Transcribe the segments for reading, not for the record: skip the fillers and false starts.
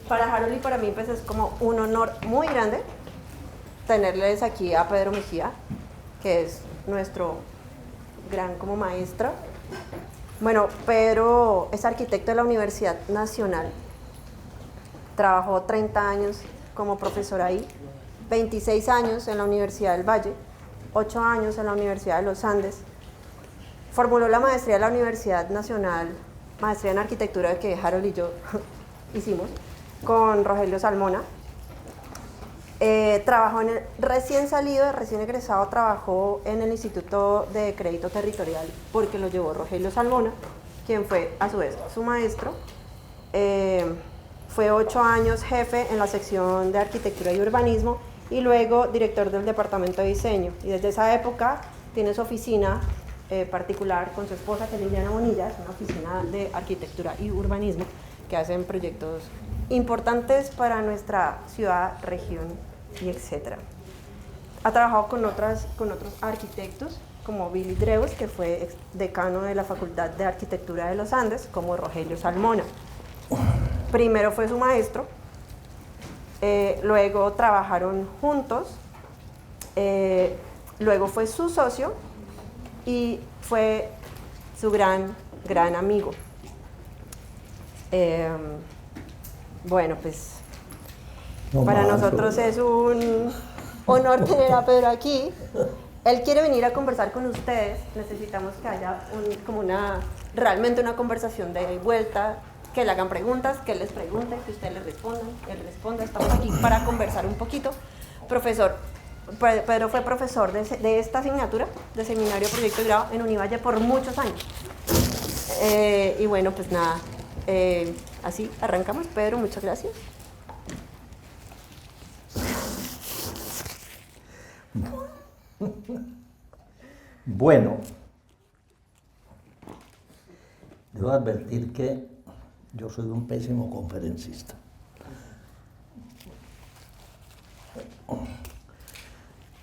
Para Harold y para mí pues es como un honor muy grande tenerles aquí a Pedro Mejía, que es nuestro gran como maestro. Bueno, Pedro es arquitecto de la Universidad Nacional, trabajó 30 años como profesor ahí, 26 años en la Universidad del Valle, 8 años en la Universidad de los Andes, formuló la maestría de la Universidad Nacional, maestría en arquitectura que Harold y yo hicimos, con Rogelio Salmona. Trabajó recién salido, recién egresado, trabajó en el Instituto de Crédito Territorial porque lo llevó Rogelio Salmona, quien fue a su vez su maestro. Fue 8 años jefe en la sección de Arquitectura y Urbanismo y luego director del Departamento de Diseño. Y desde esa época tiene su oficina particular con su esposa, que es Liliana Bonilla, es una oficina de Arquitectura y Urbanismo que hacen proyectos importantes para nuestra ciudad, región y etcétera. Ha trabajado con otros arquitectos como Billy Dreus, que fue decano de la Facultad de Arquitectura de los Andes, como Rogelio Salmona. Primero fue su maestro, luego trabajaron juntos, luego fue su socio y fue su gran amigo. Bueno, pues para nosotros es un honor tener a Pedro aquí. Él quiere venir a conversar con ustedes. Necesitamos que haya realmente una conversación de vuelta, que le hagan preguntas, que él les pregunte, que ustedes le respondan, él responda. Estamos aquí para conversar un poquito. Profesor, Pedro fue profesor de esta asignatura, de Seminario Proyecto de Grado en Univalle por muchos años. Y bueno, pues nada, así arrancamos. Pedro, muchas gracias. Bueno, debo advertir que yo soy un pésimo conferencista.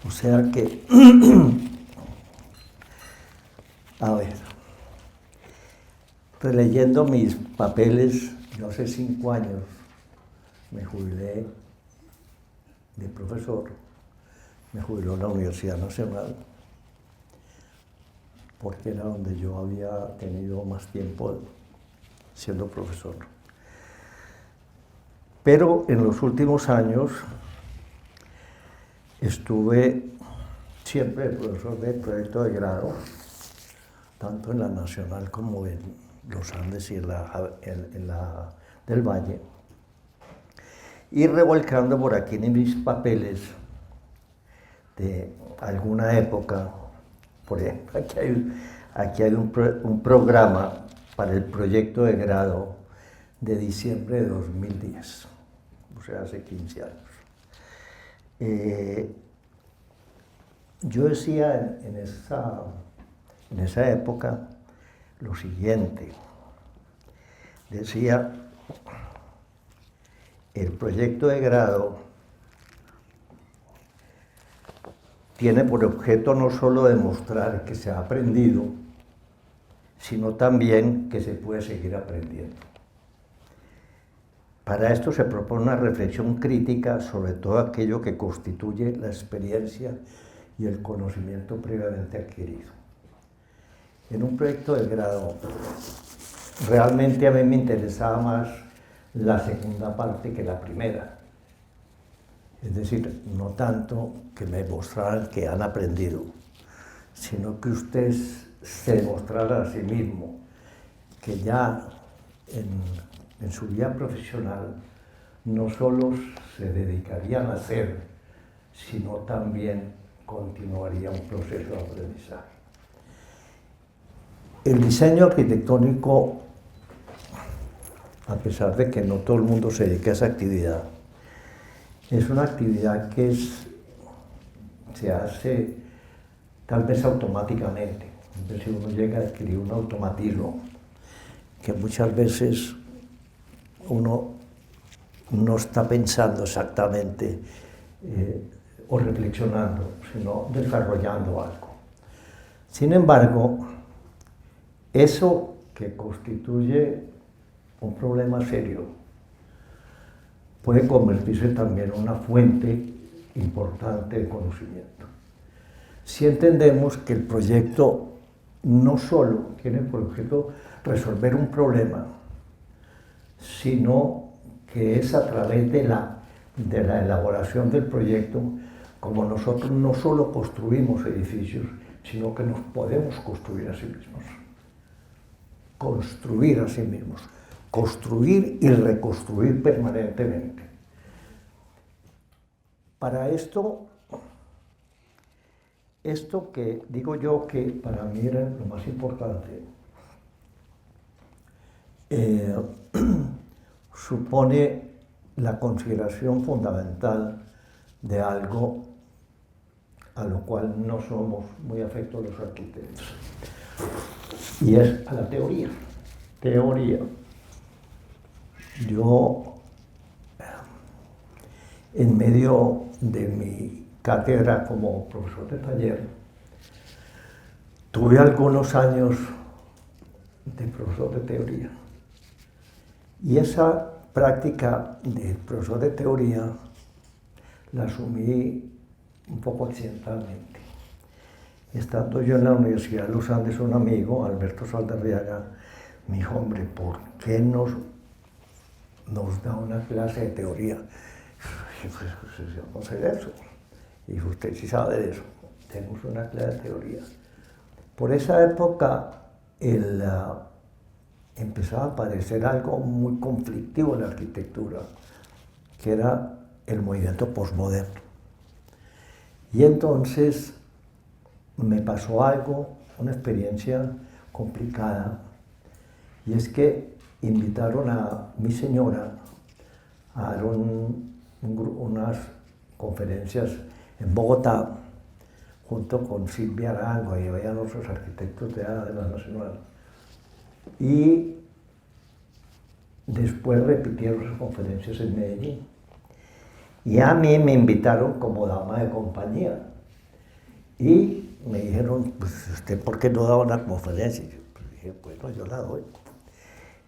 O sea que, a ver, releyendo mis papeles, yo hace 5 años me jubilé de profesor, me jubiló en la Universidad Nacional, porque era donde yo había tenido más tiempo siendo profesor. Pero en los últimos años estuve siempre de profesor de proyecto de grado, tanto en la Nacional como en los Andes y en la del Valle, y revolcando por aquí en mis papeles de alguna época. Por ejemplo, aquí hay un programa para el proyecto de grado de diciembre de 2010, o sea, hace 15 años. Yo decía en esa época lo siguiente, decía, el proyecto de grado tiene por objeto no solo demostrar que se ha aprendido, sino también que se puede seguir aprendiendo. Para esto se propone una reflexión crítica sobre todo aquello que constituye la experiencia y el conocimiento previamente adquirido. En un proyecto de grado, realmente a mí me interesaba más la segunda parte que la primera. Es decir, no tanto que me mostraran que han aprendido, sino que ustedes se demostraran a sí mismos que ya en su vida profesional no solo se dedicarían a hacer, sino también continuaría un proceso de aprendizaje. El diseño arquitectónico, a pesar de que no todo el mundo se dedica a esa actividad, es una actividad que se hace tal vez automáticamente. Es decir, uno llega a adquirir un automatismo que muchas veces uno no está pensando exactamente o reflexionando, sino desarrollando algo. Sin embargo, eso que constituye un problema serio puede convertirse también en una fuente importante de conocimiento. Si entendemos que el proyecto no solo tiene por objeto resolver un problema, sino que es a través de la elaboración del proyecto como nosotros no solo construimos edificios, sino que nos podemos construir a sí mismos. Construir a sí mismos. Construir y reconstruir permanentemente. Para esto que digo yo que para mí era lo más importante, supone la consideración fundamental de algo a lo cual no somos muy afectos los arquitectos, y es a la teoría. Teoría. Yo, en medio de mi cátedra como profesor de taller, tuve algunos años de profesor de teoría, y esa práctica de profesor de teoría la asumí un poco accidentalmente. Estando yo en la Universidad de los Andes, un amigo, Alberto Saldarriaga, me dijo: hombre, ¿por qué nos da una clase de teoría? Y pues yo no sé de eso. Y usted sí sabe de eso. Tenemos una clase de teoría. Por esa época empezaba a aparecer algo muy conflictivo en la arquitectura, que era el movimiento posmoderno. Y entonces me pasó algo, una experiencia complicada, y es que invitaron a mi señora a dar unas conferencias en Bogotá, junto con Silvia Arango, y habían otros arquitectos de la Nacional. Y después repitieron esas conferencias en Medellín. Y a mí me invitaron como dama de compañía. Y me dijeron: pues usted, ¿por qué no da una conferencia? Y yo pues dije: bueno, yo la doy.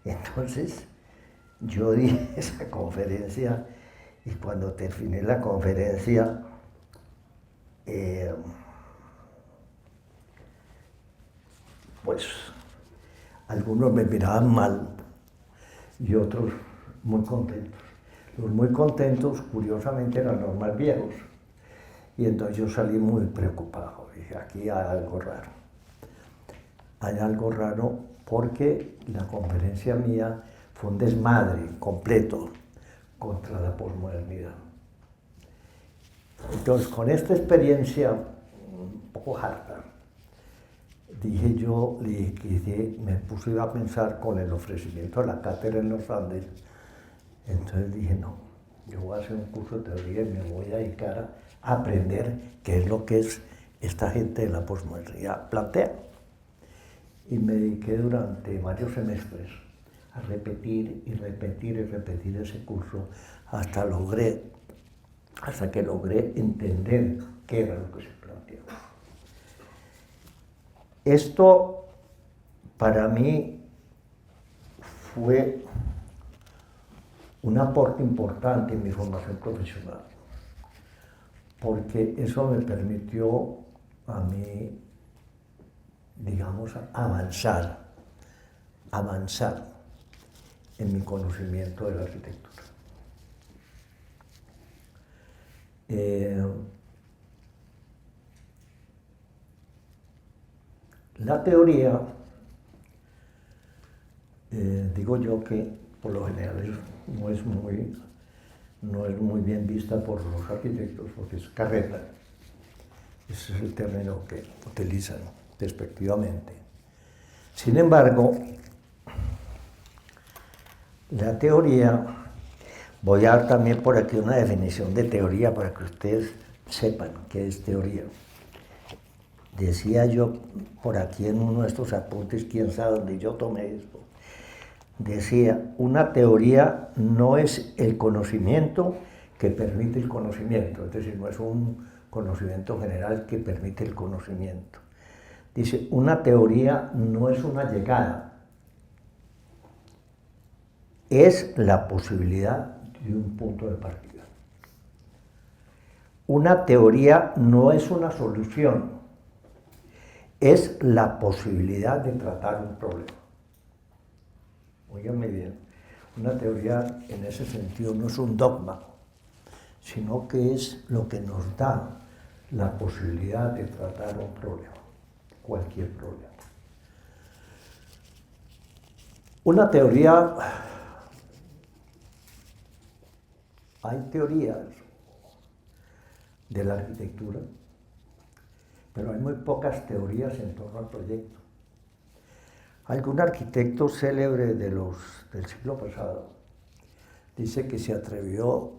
Entonces yo di esa conferencia, y cuando terminé la conferencia, pues algunos me miraban mal y otros muy contentos. Los muy contentos, curiosamente, eran los más viejos. Y entonces yo salí muy preocupado. Dije: aquí hay algo raro. Hay algo raro, porque la conferencia mía fue un desmadre completo contra la posmodernidad. Entonces, con esta experiencia un poco harta, me puse a pensar con el ofrecimiento de la cátedra en los Andes. Entonces dije: no, yo voy a hacer un curso de teoría y me voy a dedicar a aprender qué es lo que es esta gente de la posmodernidad plantea. Y me dediqué durante varios semestres a repetir y repetir y repetir ese curso hasta que logré entender qué era lo que se planteaba. Esto para mí fue un aporte importante en mi formación profesional, porque eso me permitió a mí, digamos, avanzar en mi conocimiento de la arquitectura. La teoría, digo yo que por lo general no es muy bien vista por los arquitectos, porque es carreta. Ese es el término que utilizan despectivamente. Sin embargo, la teoría, voy a dar también por aquí una definición de teoría para que ustedes sepan qué es teoría. Decía yo por aquí en uno de estos apuntes, quién sabe dónde yo tomé esto, decía: una teoría no es el conocimiento que permite el conocimiento, es decir, no es un conocimiento general que permite el conocimiento. Dice: una teoría no es una llegada, es la posibilidad de un punto de partida. Una teoría no es una solución, es la posibilidad de tratar un problema. Óigame bien, una teoría en ese sentido no es un dogma, sino que es lo que nos da la posibilidad de tratar un problema, cualquier problema. Una teoría, hay teorías de la arquitectura, pero hay muy pocas teorías en torno al proyecto. Algún arquitecto célebre del siglo pasado dice que se atrevió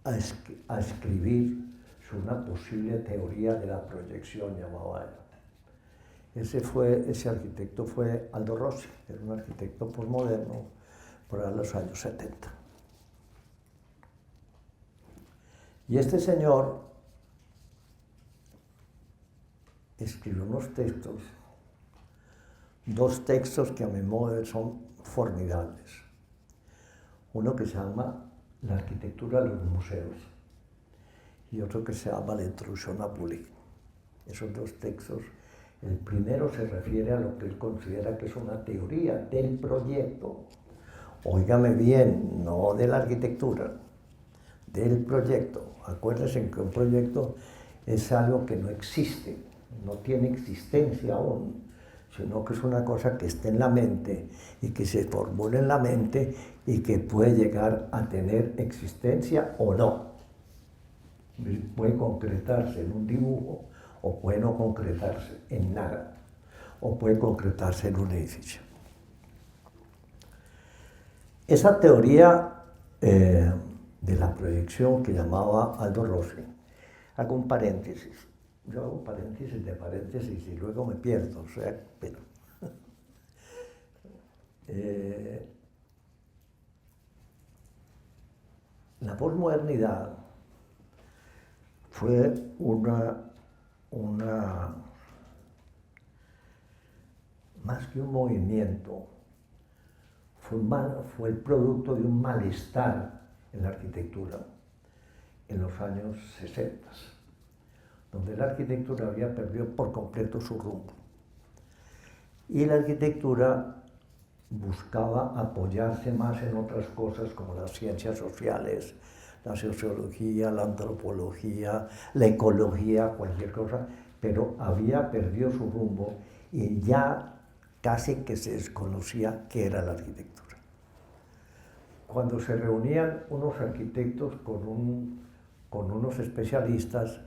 a escribir sobre una posible teoría de la proyección, llamaba él. Ese arquitecto fue Aldo Rossi, era un arquitecto posmoderno por ahí en los años 70. Y este señor escribió unos textos, dos textos que a mi modo de ver son formidables. Uno que se llama La arquitectura de los museos y otro que se llama La introducción a Bulli. Esos dos textos, el primero se refiere a lo que él considera que es una teoría del proyecto. Óigame bien, no de la arquitectura, del proyecto. Acuérdense que un proyecto es algo que no existe, no tiene existencia aún, sino que es una cosa que está en la mente y que se formula en la mente y que puede llegar a tener existencia o no. Puede concretarse en un dibujo o puede no concretarse en nada, o puede concretarse en un edificio. Esa teoría de la proyección que llamaba Aldo Rossi, hago un paréntesis. Yo hago paréntesis de paréntesis y luego me pierdo, o sea, pero... la posmodernidad fue más que un movimiento, fue el producto de un malestar en la arquitectura en los años 60, donde la arquitectura había perdido por completo su rumbo. Y la arquitectura buscaba apoyarse más en otras cosas como las ciencias sociales, la sociología, la antropología, la ecología, cualquier cosa, pero había perdido su rumbo y ya casi que se desconocía qué era la arquitectura. Cuando se reunían unos arquitectos con unos especialistas,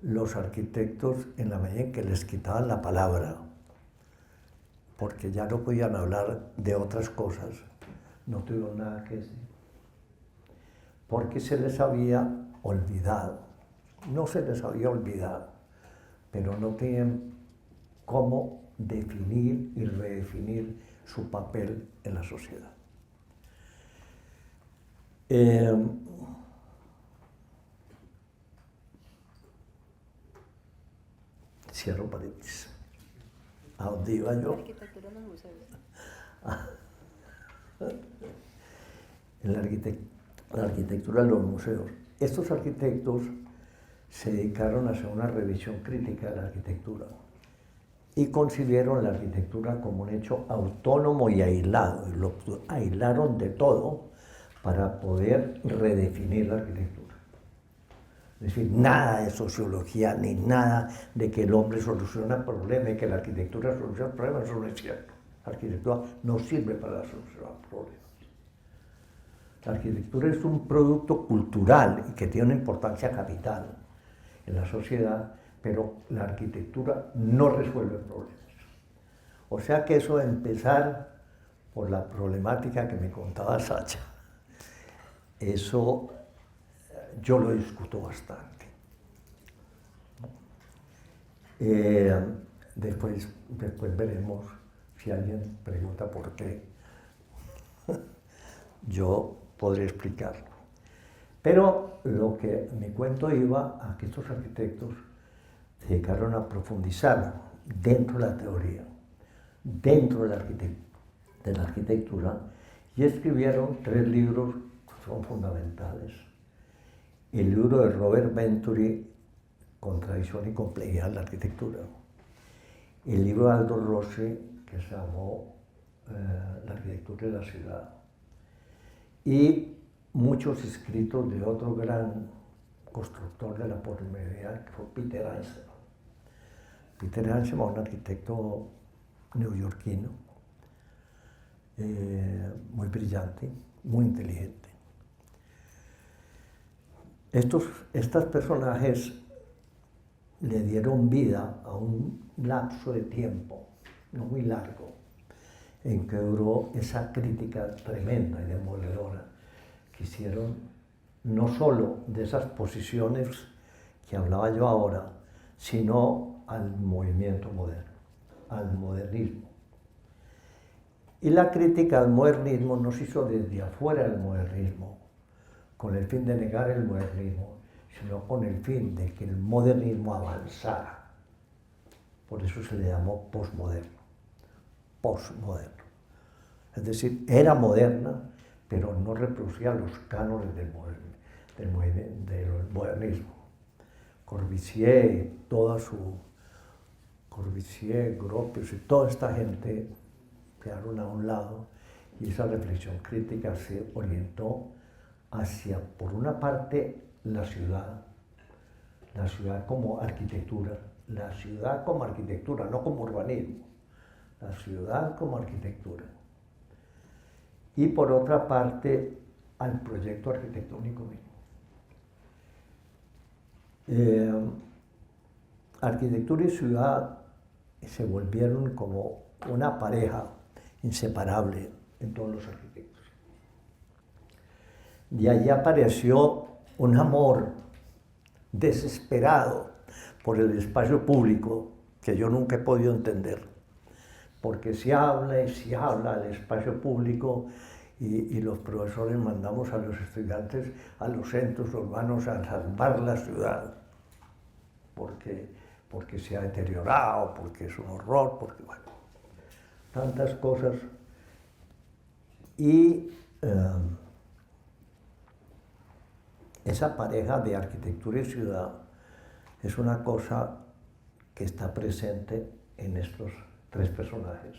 los arquitectos, en la medida en que les quitaban la palabra, porque ya no podían hablar de otras cosas, no tuvieron nada que decir, porque se les había olvidado, no se les había olvidado, pero no tenían cómo definir y redefinir su papel en la sociedad. Cierro paréntesis. ¿A dónde iba yo? La arquitectura en los museos. La arquitectura de los museos. Estos arquitectos se dedicaron a hacer una revisión crítica de la arquitectura y concibieron la arquitectura como un hecho autónomo y aislado, y lo aislaron de todo para poder redefinir la arquitectura. Es decir, nada de sociología, ni nada de que el hombre soluciona problemas y que la arquitectura soluciona problemas, eso no es cierto. La arquitectura no sirve para solucionar problemas. La arquitectura es un producto cultural y que tiene una importancia capital en la sociedad, pero la arquitectura no resuelve problemas. O sea que eso de empezar por la problemática que me contaba Sacha, eso yo lo discuto bastante. Después veremos si alguien pregunta por qué. Yo podré explicarlo. Pero lo que mi cuento iba a que estos arquitectos se dedicaron a profundizar dentro de la teoría, dentro de la arquitectura, y escribieron 3 libros son fundamentales. El libro de Robert Venturi, Contradicción y complejidad de la arquitectura. El libro de Aldo Rossi, que se llamó La arquitectura de la ciudad. Y muchos escritos de otro gran constructor de la posmodernidad, que fue Peter Eisenman. Peter Eisenman, un arquitecto neoyorquino, muy brillante, muy inteligente. Estos personajes le dieron vida a un lapso de tiempo, no muy largo, en que duró esa crítica tremenda y demoledora que hicieron no solo de esas posiciones que hablaba yo ahora, sino al movimiento moderno, al modernismo. Y la crítica al modernismo no se hizo desde afuera del modernismo, con el fin de negar el modernismo, sino con el fin de que el modernismo avanzara. Por eso se le llamó posmoderno. Es decir, era moderna, pero no reproducía los cánones del modernismo. Corbusier, Gropius y toda esta gente quedaron a un lado, y esa reflexión crítica se orientó hacia, por una parte, la ciudad como arquitectura, no como urbanismo, la ciudad como arquitectura. Y por otra parte, al proyecto arquitectónico mismo. Arquitectura y ciudad se volvieron como una pareja inseparable en todos los arquitectos. De allí apareció un amor desesperado por el espacio público que yo nunca he podido entender, porque se habla y se habla del espacio público y los profesores mandamos a los estudiantes a los centros urbanos a salvar la ciudad, porque se ha deteriorado, porque es un horror, porque bueno, tantas cosas. Y esa pareja de arquitectura y ciudad es una cosa que está presente en estos tres personajes.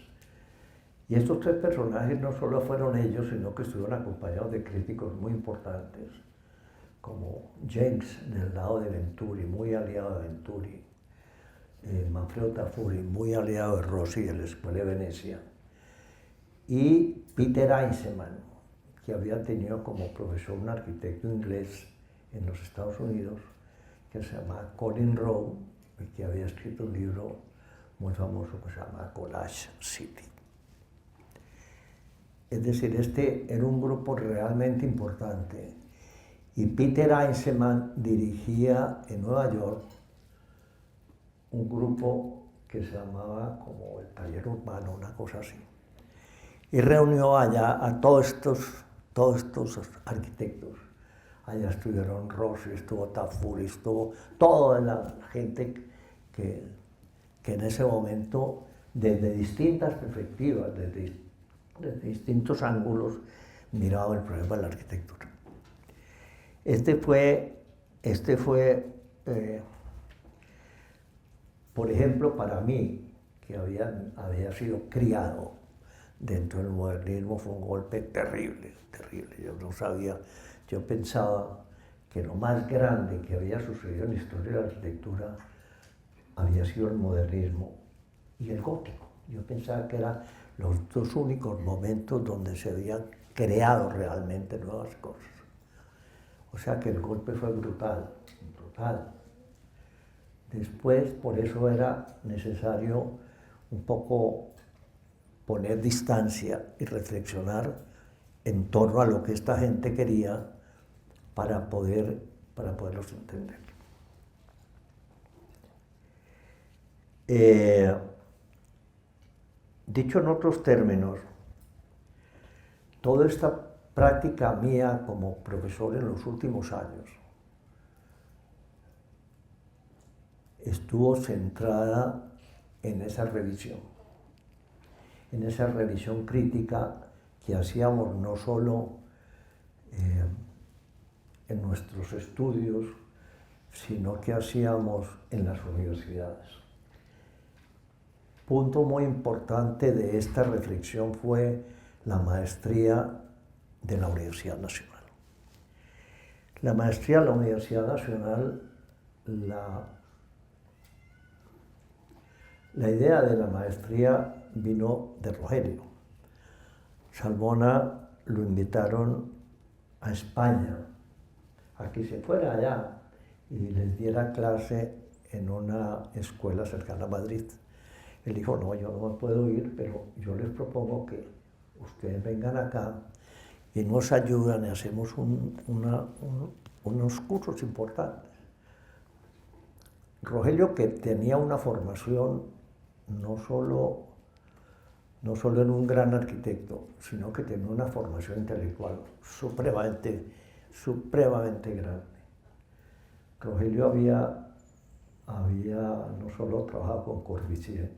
Y estos tres personajes no solo fueron ellos, sino que estuvieron acompañados de críticos muy importantes, como James, del lado de Venturi, muy aliado de Venturi, Manfredo Tafuri, muy aliado de Rossi de la Escuela de Venecia, y Peter Eisenman, que había tenido como profesor un arquitecto inglés en los Estados Unidos, que se llamaba Colin Rowe, y que había escrito un libro muy famoso que se llama Collage City. Es decir, este era un grupo realmente importante. Y Peter Eisenman dirigía en Nueva York un grupo que se llamaba como el Taller Urbano, una cosa así. Y reunió allá a todos estos arquitectos. Allá estuvieron Rossi, estuvo Tafuri, estuvo toda la gente que en ese momento, desde distintas perspectivas, desde distintos ángulos, miraba el problema de la arquitectura. Este fue, por ejemplo, para mí, que había sido criado dentro del modernismo, fue un golpe terrible, terrible. Yo no sabía, yo pensaba que lo más grande que había sucedido en la historia de la arquitectura había sido el modernismo y el gótico. Yo pensaba que eran los dos únicos momentos donde se habían creado realmente nuevas cosas. O sea que el golpe fue brutal, brutal. Después, por eso era necesario un poco poner distancia y reflexionar en torno a lo que esta gente quería para poderlos entender. Dicho en otros términos, toda esta práctica mía como profesor en los últimos años estuvo centrada en esa revisión crítica que hacíamos no solo en nuestros estudios, sino qué hacíamos en las universidades. Punto muy importante de esta reflexión fue la maestría de la Universidad Nacional. La maestría de la Universidad Nacional, la idea de la maestría vino de Rogelio. Salmona lo invitaron a España, a que se fuera allá y les diera clase en una escuela cercana a Madrid. Él dijo, no, yo no me puedo ir, pero yo les propongo que ustedes vengan acá y nos ayudan y hacemos unos cursos importantes. Rogelio, que tenía una formación no solo en un gran arquitecto, sino que tenía una formación intelectual supremamente grande. Rogelio había no solo trabajado con Corbusier,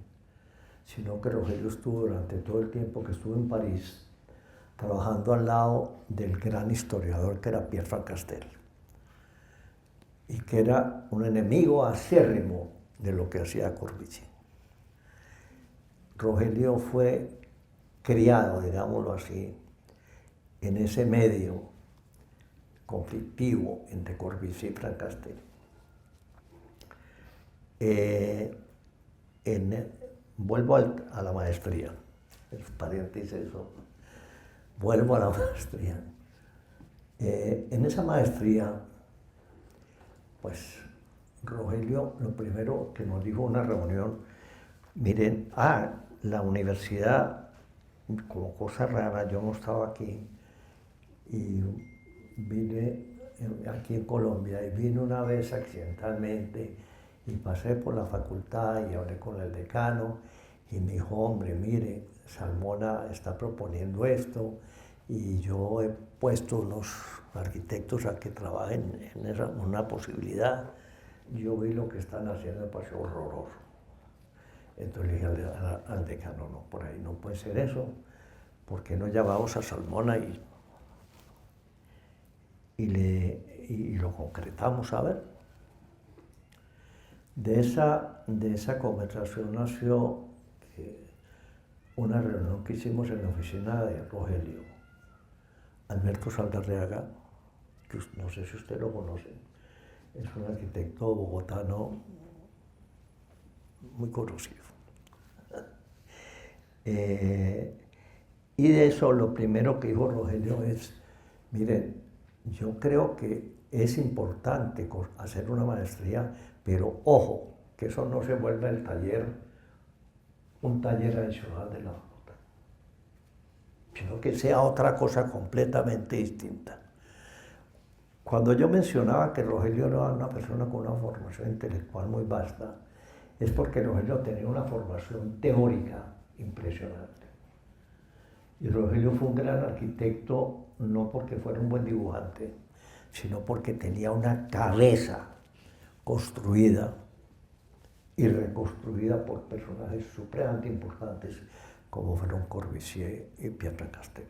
sino que Rogelio estuvo durante todo el tiempo que estuvo en París trabajando al lado del gran historiador que era Pierre Van Castel, y que era un enemigo acérrimo de lo que hacía Corbusier. Rogelio fue criado, digámoslo así, en ese medio conflictivo entre Corbusier y Van Castel. Vuelvo a la maestría, el paréntesis eso, vuelvo a la maestría. En esa maestría, pues Rogelio lo primero que nos dijo en una reunión, miren, la universidad, como cosa rara, yo no estaba aquí, y vine aquí en Colombia, y vine una vez accidentalmente, y pasé por la facultad y hablé con el decano, y me dijo, hombre, mire, Salmona está proponiendo esto, y yo he puesto unos arquitectos a que trabajen en una posibilidad. Yo vi lo que están haciendo, me pareció horroroso. Entonces le dije al decano, no, por ahí no puede ser eso, ¿por qué no llamamos a Salmona y lo concretamos a ver? De esa conversación nació una reunión que hicimos en la oficina de Rogelio. Alberto Saldarriaga, que no sé si usted lo conoce, es un arquitecto bogotano muy conocido. Y de eso lo primero que dijo Rogelio es, miren, yo creo que es importante hacer una maestría, pero ojo, que eso no se vuelva un taller adicional de la facultad, sino que sea otra cosa completamente distinta. Cuando yo mencionaba que Rogelio era una persona con una formación intelectual muy vasta, es porque Rogelio tenía una formación teórica impresionante. Y Rogelio fue un gran arquitecto no porque fuera un buen dibujante, sino porque tenía una cabeza construida y reconstruida por personajes supremamente importantes como fueron Corbusier y Pierre Van Castel.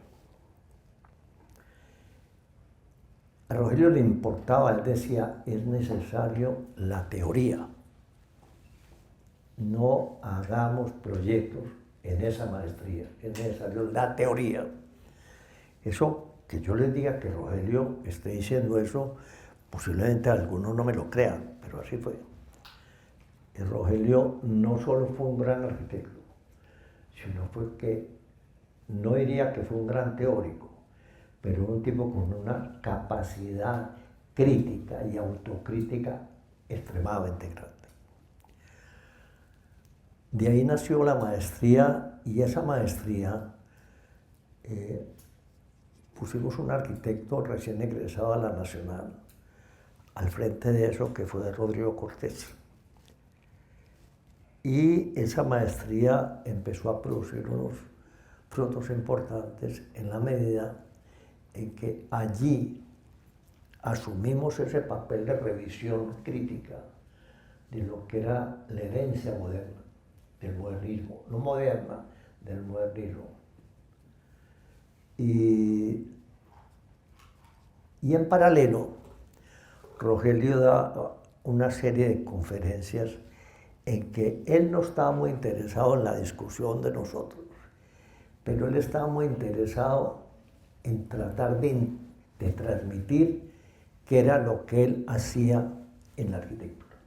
A Rogelio le importaba, él decía, es necesario la teoría. No hagamos proyectos en esa maestría, es necesario la teoría. Eso, que yo les diga que Rogelio esté diciendo eso, posiblemente algunos no me lo crean, pero así fue. Y Rogelio no solo fue un gran arquitecto, sino fue que, no diría que fue un gran teórico, pero un tipo con una capacidad crítica y autocrítica extremadamente grande. De ahí nació la maestría, y esa maestría pusimos un arquitecto recién egresado a la Nacional al frente de eso, que fue Rodrigo Cortés. Y esa maestría empezó a producir unos frutos importantes en la medida en que allí asumimos ese papel de revisión crítica de lo que era la herencia moderna, del modernismo, no moderna, del modernismo. Y en paralelo Rogelio da una serie de conferencias en que él no estaba muy interesado en la discusión de nosotros, pero él estaba muy interesado en tratar de transmitir qué era lo que él hacía en la arquitectura.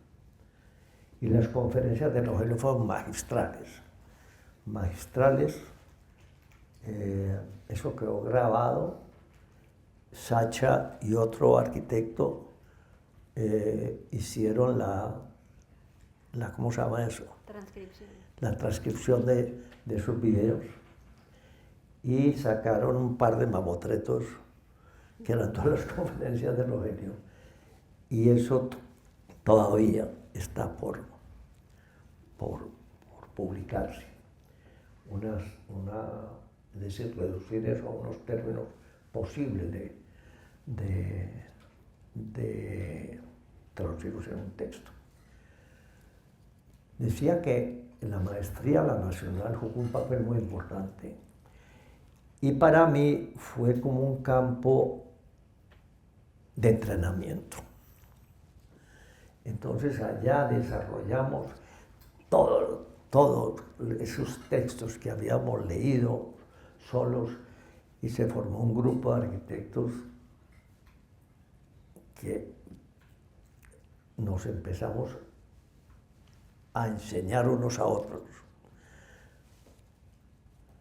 Y las conferencias de Rogelio fueron magistrales, magistrales. Eso quedó grabado. Sacha y otro arquitecto hicieron ¿cómo se llama eso? Transcripción. La transcripción de esos videos y sacaron un par de mamotretos que eran todas las conferencias de Rogelio, y eso todavía está por publicarse. Es decir, reducir eso a unos términos posibles de traducirlos en un texto. Decía que en la maestría la nacional jugó un papel muy importante, y para mí fue como un campo de entrenamiento. Entonces allá desarrollamos todos esos textos que habíamos leído solos, y se formó un grupo de arquitectos que nos empezamos a enseñar unos a otros.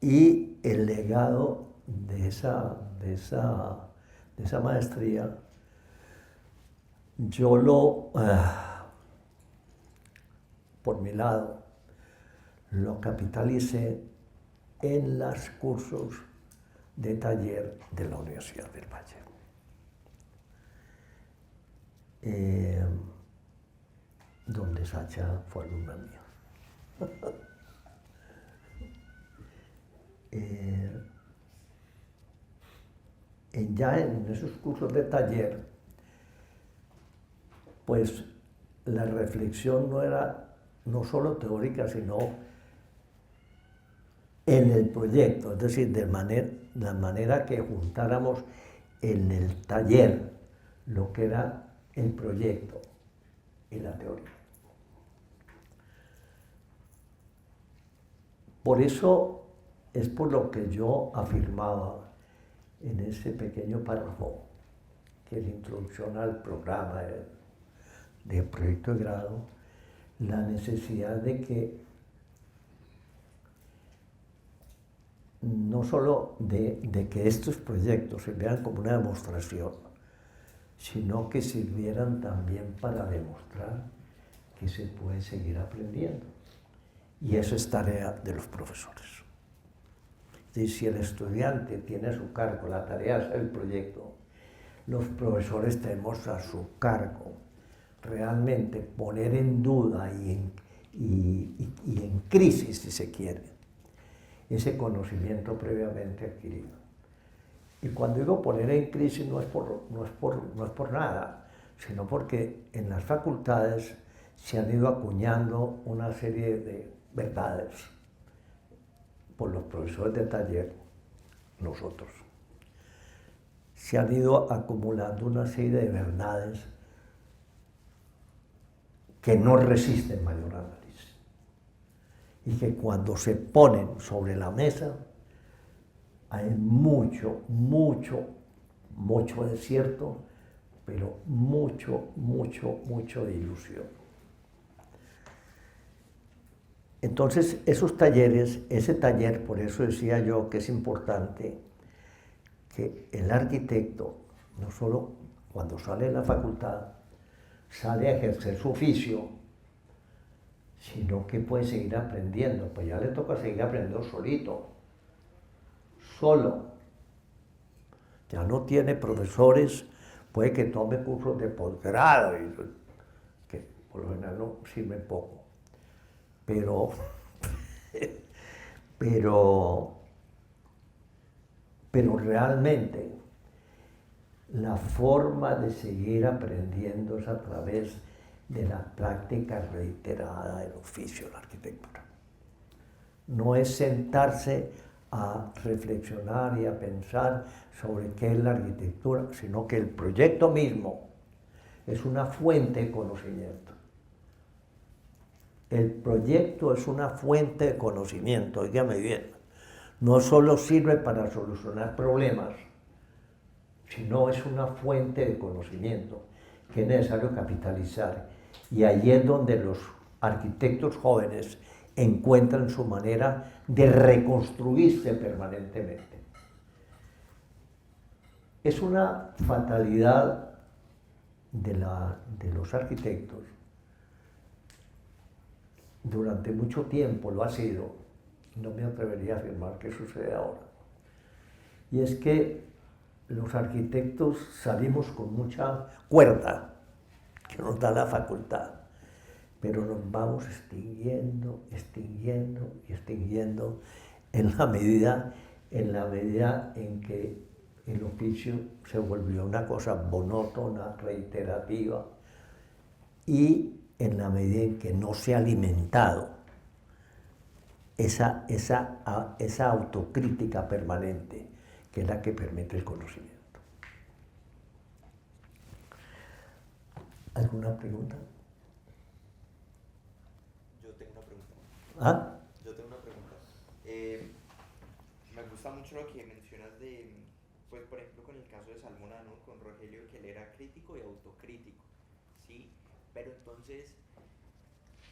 Y el legado de esa maestría, yo por mi lado, lo capitalicé en los cursos de taller de la Universidad del Valle. Donde Sacha fue alumna mía. Ya en esos cursos de taller, pues la reflexión no era no solo teórica, sino en el proyecto, es decir, la manera que juntáramos en el taller lo que era el proyecto y la teoría. Por eso es por lo que yo afirmaba en ese pequeño párrafo, que es la introducción al programa de proyecto de grado, la necesidad de que no solo de que estos proyectos sirvieran como una demostración, sino que sirvieran también para demostrar que se puede seguir aprendiendo. Y eso es tarea de los profesores. Y si el estudiante tiene a su cargo la tarea de hacer el proyecto, los profesores tenemos a su cargo realmente poner en duda y en crisis, si se quiere, ese conocimiento previamente adquirido. Y cuando digo poner en crisis no es por nada, sino porque en las facultades se han ido acuñando una serie de verdades por los profesores de taller, nosotros. Se han ido acumulando una serie de verdades que no resisten mayor análisis y que cuando se ponen sobre la mesa hay mucho desierto, pero mucho de ilusión. Entonces, esos talleres, ese taller, por eso decía yo que es importante que el arquitecto, no solo cuando sale de la facultad, sale a ejercer su oficio, sino que puede seguir aprendiendo. Pues ya le toca seguir aprendiendo solo. Ya no tiene profesores, puede que tome cursos de posgrado, que por lo general no sirven poco. Pero realmente la forma de seguir aprendiendo es a través de la práctica reiterada del oficio de la arquitectura. No es sentarse a reflexionar y a pensar sobre qué es la arquitectura, sino que el proyecto mismo es una fuente de conocimiento. El proyecto es una fuente de conocimiento, dígame bien. No solo sirve para solucionar problemas, sino es una fuente de conocimiento que es necesario capitalizar. Y allí es donde los arquitectos jóvenes encuentran su manera de reconstruirse permanentemente. Es una fatalidad de los arquitectos. Durante mucho tiempo lo ha sido, no me atrevería a afirmar que sucede ahora. Y es que los arquitectos salimos con mucha cuerda que nos da la facultad, pero nos vamos extinguiendo, extinguiendo y extinguiendo en la medida en que el oficio se volvió una cosa monótona, reiterativa, y en la medida en que no se ha alimentado esa autocrítica permanente, que es la que permite el conocimiento. ¿Alguna pregunta? Yo tengo una pregunta. ¿Ah? Yo tengo una pregunta. Me gusta mucho lo que mencionas de, pues por ejemplo con el caso de Salmona, ¿no? Con Rogelio, que él era crítico y autocrítico, ¿sí? Pero entonces,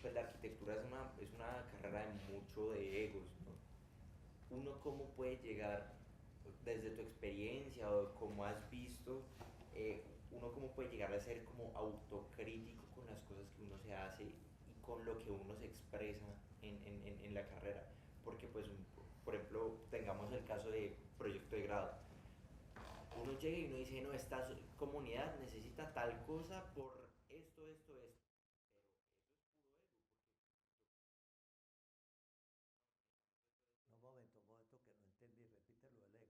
pues la arquitectura es una carrera de mucho de egos, ¿no? Uno cómo puede llegar, desde tu experiencia o como has visto, uno cómo puede llegar a ser como autocrítico con las cosas que uno se hace y con lo que uno se expresa en la carrera. Porque pues, por ejemplo, tengamos el caso de proyecto de grado. Uno llega y uno dice, no, esta comunidad necesita tal cosa por esto, esto, esto. Un momento, que no entendí, repítelo el ego.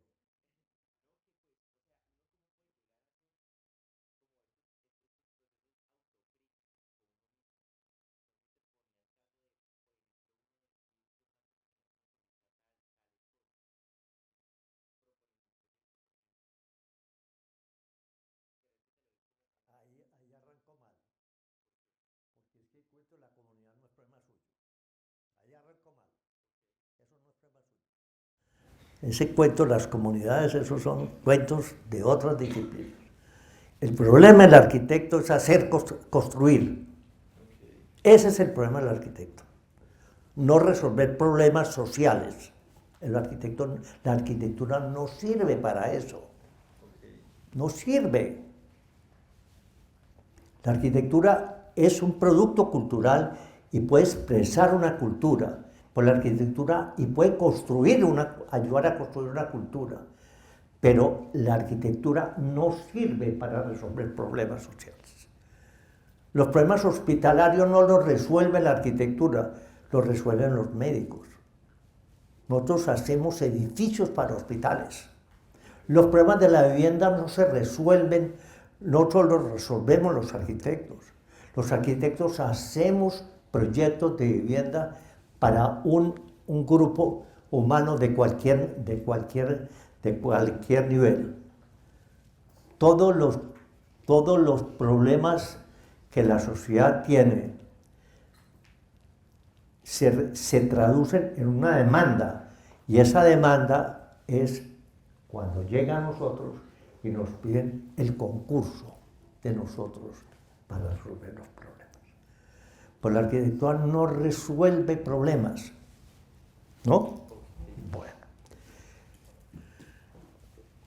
Ahí arrancó mal, porque es que el cuento de la comunidad no es problema suyo. Ahí arrancó mal, eso no es problema suyo. Ese cuento de las comunidades, esos son cuentos de otras disciplinas. El problema del arquitecto es hacer construir. Ese es el problema del arquitecto. No resolver problemas sociales. La arquitectura no sirve para eso. No sirve. La arquitectura es un producto cultural y puede expresar una cultura por la arquitectura y puede ayudar a construir una cultura. Pero la arquitectura no sirve para resolver problemas sociales. Los problemas hospitalarios no los resuelve la arquitectura, los resuelven los médicos. Nosotros hacemos edificios para hospitales. Los problemas de la vivienda no se resuelven, nosotros los resolvemos los arquitectos. Los arquitectos hacemos proyectos de vivienda para un grupo humano de cualquier nivel. Todos los problemas que la sociedad tiene se traducen en una demanda, y esa demanda es cuando llega a nosotros y nos piden el concurso de nosotros para resolver los problemas. Pues la arquitectura no resuelve problemas, ¿no? Bueno.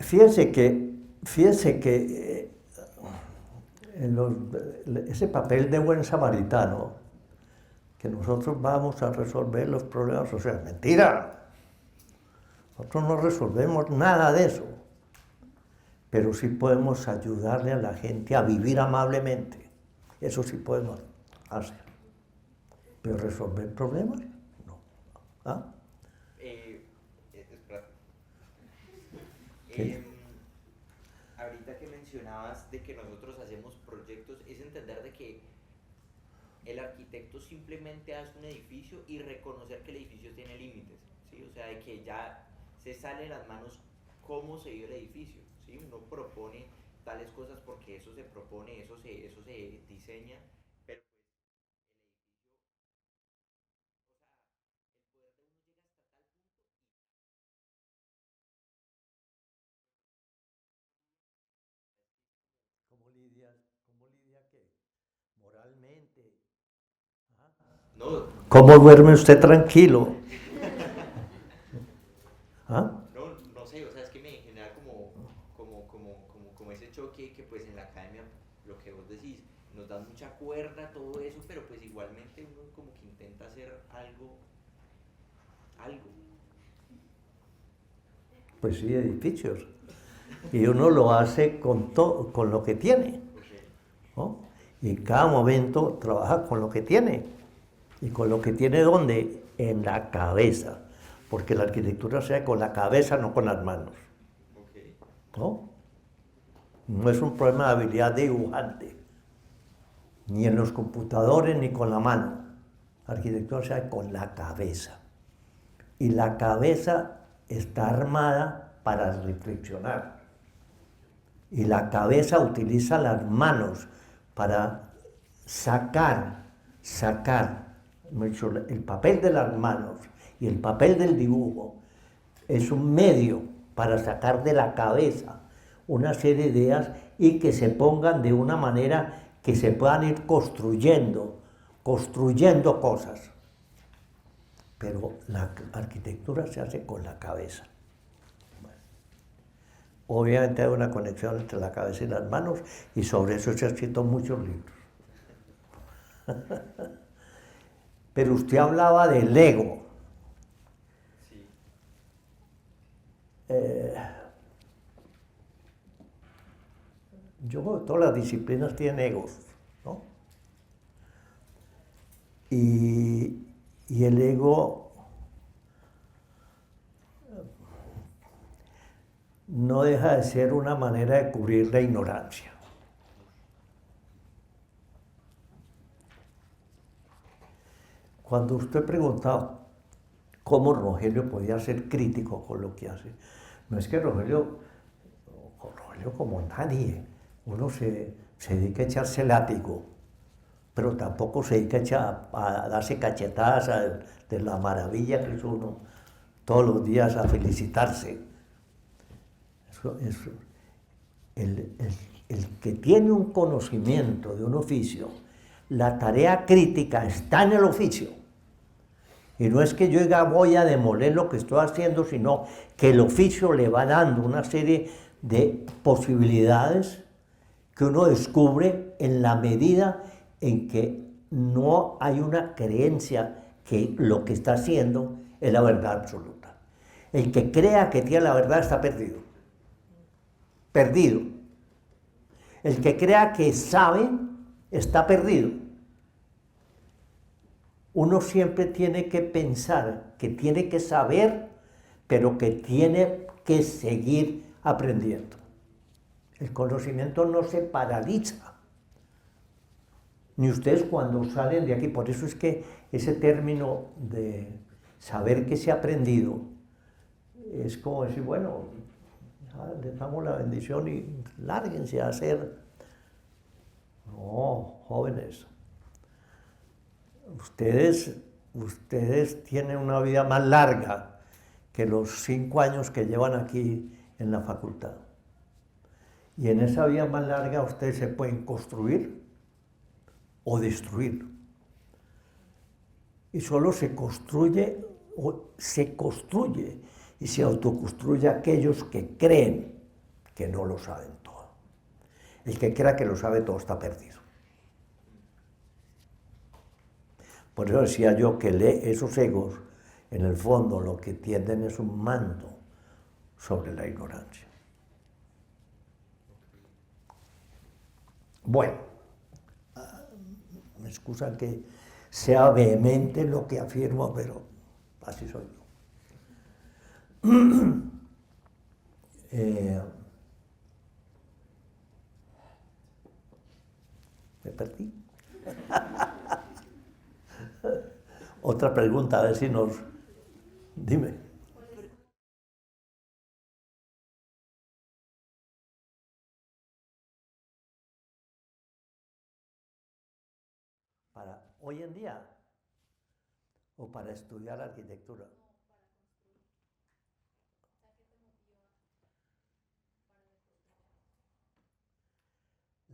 Fíjense que ese papel de buen samaritano, que nosotros vamos a resolver los problemas sociales, mentira. Nosotros no resolvemos nada de eso, pero sí podemos ayudarle a la gente a vivir amablemente. Eso sí podemos hacer. Pero resolver problemas, no. ¿Ah? Espera. ¿Qué? Ahorita que mencionabas de que nosotros hacemos proyectos, es entender de que el arquitecto simplemente hace un edificio y reconocer que el edificio tiene límites, ¿sí? O sea, de que ya se sale de las manos cómo se vive el edificio, ¿sí? Uno propone tales cosas porque eso se propone, eso se diseña, pero pues ¿Cómo lidia qué? Moralmente. no, ¿Cómo duerme usted tranquilo? ¿Ah? no sé, o sea, es que me genera como ese choque que pues en la academia, lo que vos decís, nos dan mucha cuerda, todo eso, pero pues igualmente uno como que intenta hacer algo. Pues sí, edificios. Y uno lo hace con lo que tiene, Okay. ¿no? Y en cada momento trabaja con lo que tiene. ¿Y con lo que tiene dónde? En la cabeza. Porque la arquitectura se hace con la cabeza, no con las manos. Okay. ¿No? No es un problema de habilidad de dibujante, ni en los computadores ni con la mano. La arquitectura se hace con la cabeza. Y la cabeza está armada para reflexionar. Y la cabeza utiliza las manos para sacar el papel de las manos y el papel del dibujo es un medio para sacar de la cabeza una serie de ideas y que se pongan de una manera que se puedan ir construyendo cosas. Pero la arquitectura se hace con la cabeza. Obviamente hay una conexión entre la cabeza y las manos y sobre eso se han escrito muchos libros. Pero usted hablaba del ego. Sí. Yo creo que todas las disciplinas tienen egos, ¿no? Y el ego no deja de ser una manera de cubrir la ignorancia. Cuando usted preguntaba cómo Rogelio podía ser crítico con lo que hace, no es que Rogelio como nadie, uno se dedica a echarse látigo, pero tampoco se dedica a darse cachetadas de la maravilla que es uno todos los días a felicitarse. El que tiene un conocimiento de un oficio, la tarea crítica está en el oficio. Y no es que yo diga voy a demoler lo que estoy haciendo, sino que el oficio le va dando una serie de posibilidades que uno descubre en la medida en que no hay una creencia que lo que está haciendo es la verdad absoluta. El que crea que tiene la verdad está perdido. Perdido. El que crea que sabe está perdido. Uno siempre tiene que pensar que tiene que saber, pero que tiene que seguir aprendiendo. El conocimiento no se paraliza. Ni ustedes cuando salen de aquí, por eso es que ese término de saber que se ha aprendido es como decir, bueno, les damos la bendición y lárguense a hacer. No, jóvenes. Ustedes tienen una vida más larga que los 5 años que llevan aquí en la facultad. Y en esa vida más larga ustedes se pueden construir o destruir. Y solo se construye y se autoconstruye aquellos que creen que no lo saben todo. El que crea que lo sabe todo está perdido. Por eso decía yo que esos egos, en el fondo, lo que tienden es un manto sobre la ignorancia. Bueno, me excusan que sea vehemente lo que afirmo, pero así soy yo. Me perdí. Otra pregunta, a ver si nos... Dime. para hoy en día o para estudiar arquitectura.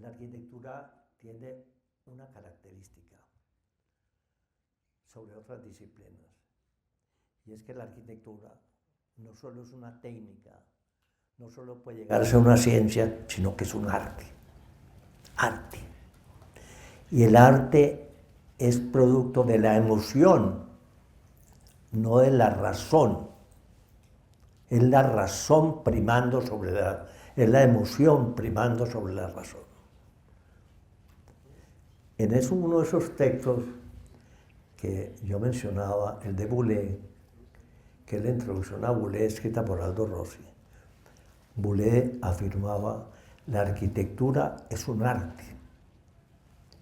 La arquitectura tiene una característica sobre otras disciplinas, y es que la arquitectura no solo es una técnica, no solo puede llegar a ser una ciencia, sino que es un arte. Arte. Y el arte es producto de la emoción, no de la razón. Es la razón primando sobre es la emoción primando sobre la razón. En uno de esos textos que yo mencionaba, el de Boulez, que es la introducción a Boulez escrita por Aldo Rossi, Boulez afirmaba: la arquitectura es un arte,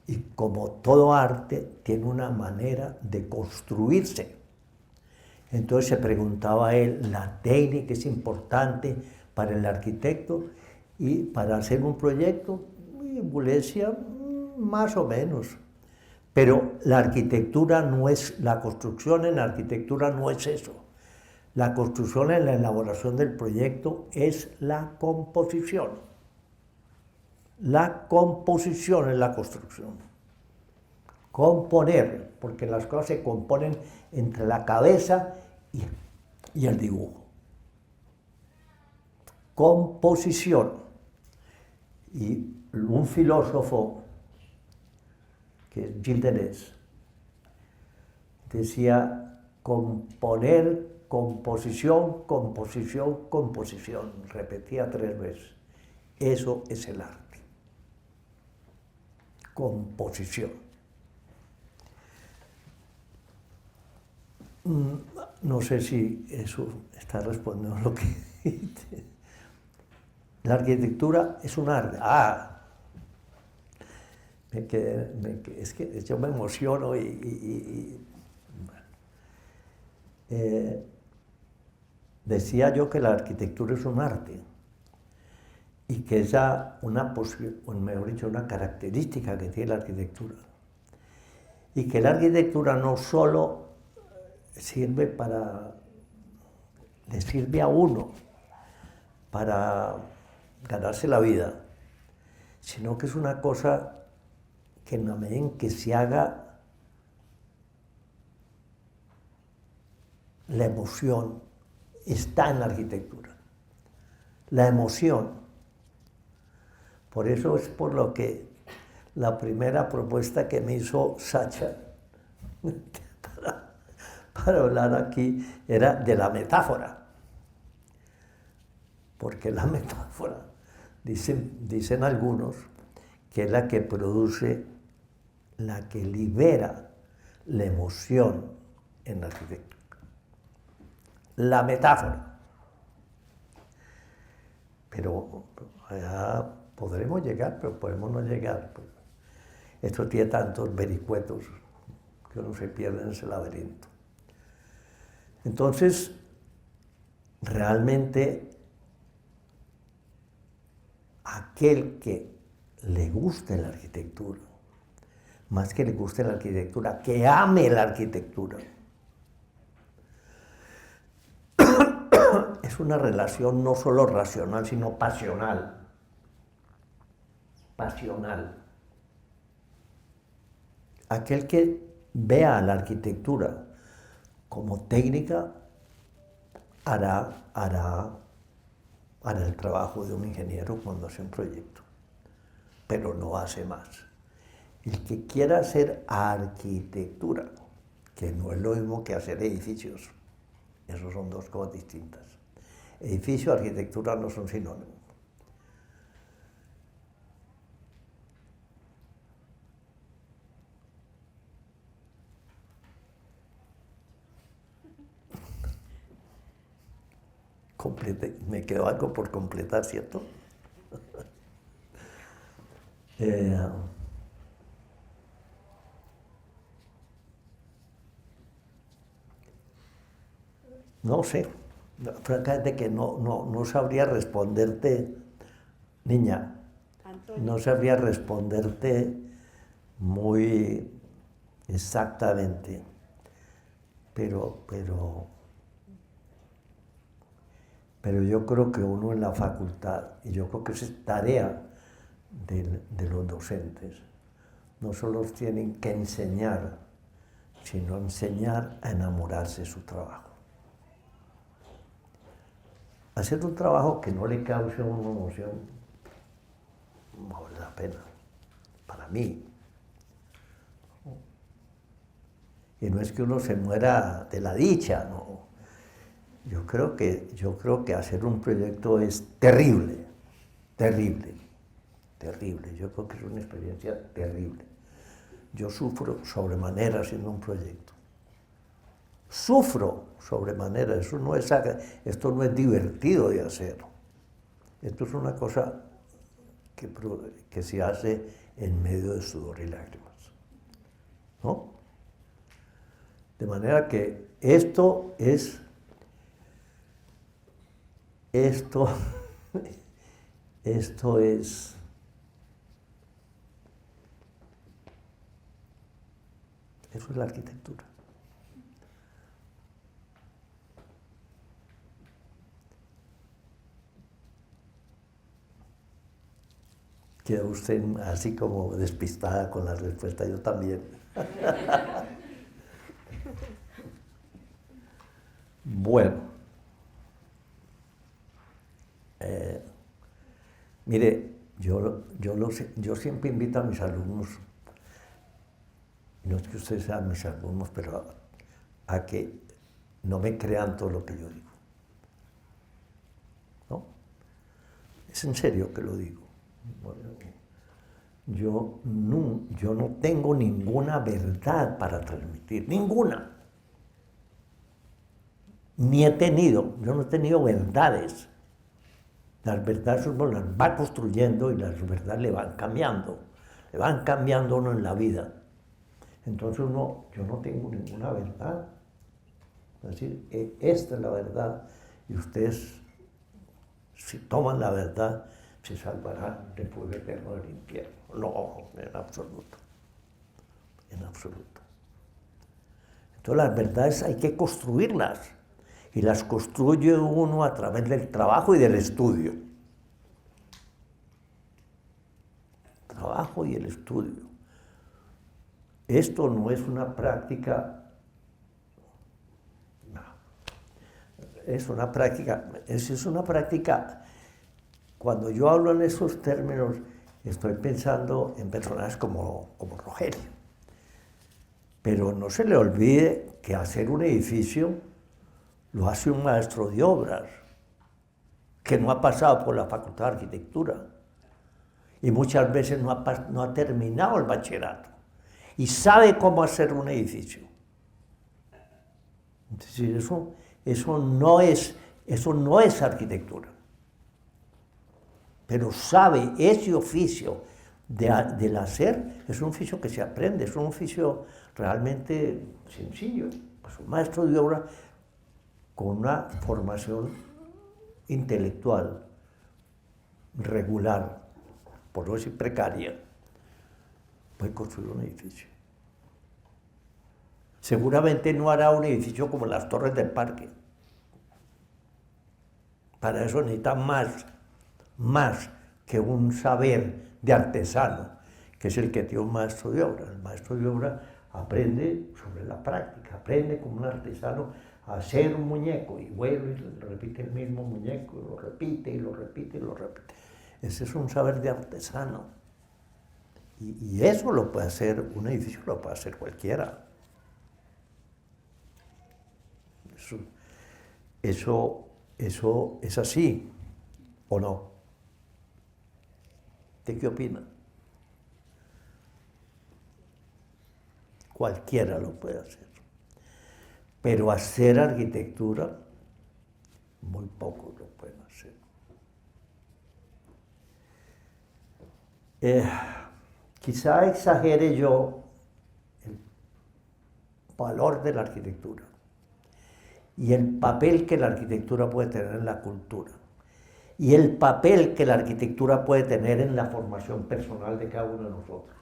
y como todo arte tiene una manera de construirse. Entonces se preguntaba a él, ¿la técnica es importante para el arquitecto y para hacer un proyecto? Y Boulez decía, más o menos. Pero la arquitectura no es, la construcción en la arquitectura no es eso. La construcción en la elaboración del proyecto es la composición. La composición es la construcción. Componer, porque las cosas se componen entre la cabeza y el dibujo. Composición. Y un filósofo, que es Gilles Deleuze, decía: componer, composición, composición, composición. Repetía 3 veces. Eso es el arte. Composición. No sé si eso está respondiendo a lo que dice. La arquitectura es un arte. Es que yo me emociono decía yo que la arquitectura es un arte y que es una característica que tiene la arquitectura, y que la arquitectura no solo le sirve a uno para ganarse la vida, sino que es una cosa que en la medida en que se haga, la emoción está en la arquitectura. La emoción. Por eso es por lo que la primera propuesta que me hizo Sacha para hablar aquí era de la metáfora. Porque la metáfora, dicen algunos, que es la que produce, la que libera la emoción en la arquitectura. La metáfora. Pero allá podremos llegar, pero podemos no llegar. Esto tiene tantos vericuetos que uno se pierde en ese laberinto. Entonces, realmente, aquel que le guste la arquitectura, más que le guste la arquitectura, que ame la arquitectura, es una relación no solo racional, sino pasional. Pasional. Aquel que vea la arquitectura como técnica hará el trabajo de un ingeniero cuando hace un proyecto, pero no hace más. El que quiera hacer arquitectura, que no es lo mismo que hacer edificios, esos son dos cosas distintas. Edificio y arquitectura no son sinónimos. Me quedó algo por completar, ¿cierto? No sé, francamente que no sabría responderte, niña, Antonio. no sabría responderte muy exactamente. Pero yo creo que uno en la facultad, y yo creo que esa es tarea de los docentes, no solo tienen que enseñar, sino enseñar a enamorarse de su trabajo. Hacer un trabajo que no le cause una emoción no vale la pena, para mí. Y no es que uno se muera de la dicha, no. Yo creo que hacer un proyecto es terrible, terrible, terrible. Yo creo que es una experiencia terrible. Yo sufro sobremanera haciendo un proyecto. Sufro sobremanera, esto no es divertido de hacer. Esto es una cosa que se hace en medio de sudor y lágrimas, ¿no? De manera que esto es la arquitectura. Queda usted así como despistada con la respuesta, yo también. Bueno, mire, yo siempre invito a mis alumnos, no es que ustedes sean mis alumnos, pero a que no me crean todo lo que yo digo, ¿no? Es en serio que lo digo. Yo no tengo ninguna verdad para transmitir, ninguna. Yo no he tenido verdades. Las verdades uno las va construyendo y las verdades le van cambiando a uno en la vida. Entonces yo no tengo ninguna verdad. Es decir, esta es la verdad y ustedes, si toman la verdad, se salvarán del fuego eterno del infierno. No, en absoluto. En absoluto. Entonces las verdades hay que construirlas. Y las construye uno a través del trabajo y del estudio. Trabajo y el estudio. Esto no es una práctica, no. Es una práctica, cuando yo hablo en esos términos, estoy pensando en personajes como Rogelio. Pero no se le olvide que hacer un edificio lo hace un maestro de obras que no ha pasado por la Facultad de Arquitectura y muchas veces no ha terminado el bachillerato y sabe cómo hacer un edificio. Es decir, eso no es arquitectura, pero sabe ese oficio del hacer, es un oficio que se aprende, es un oficio realmente sencillo. Pues un maestro de obra con una formación intelectual regular, por no decir precaria, puede construir un edificio. Seguramente no hará un edificio como las Torres del Parque. Para eso necesita más que un saber de artesano, que es el que tiene un maestro de obra. El maestro de obra aprende sobre la práctica, aprende como un artesano a hacer un muñeco y vuelve y repite el mismo muñeco, y lo repite y lo repite y lo repite. Ese es un saber de artesano. Y eso lo puede hacer, un edificio lo puede hacer cualquiera. Eso es así, ¿o no? ¿Usted qué opina? Cualquiera lo puede hacer. Pero hacer arquitectura, muy pocos lo pueden hacer. Quizá exagere yo el valor de la arquitectura y el papel que la arquitectura puede tener en la cultura y el papel que la arquitectura puede tener en la formación personal de cada uno de nosotros.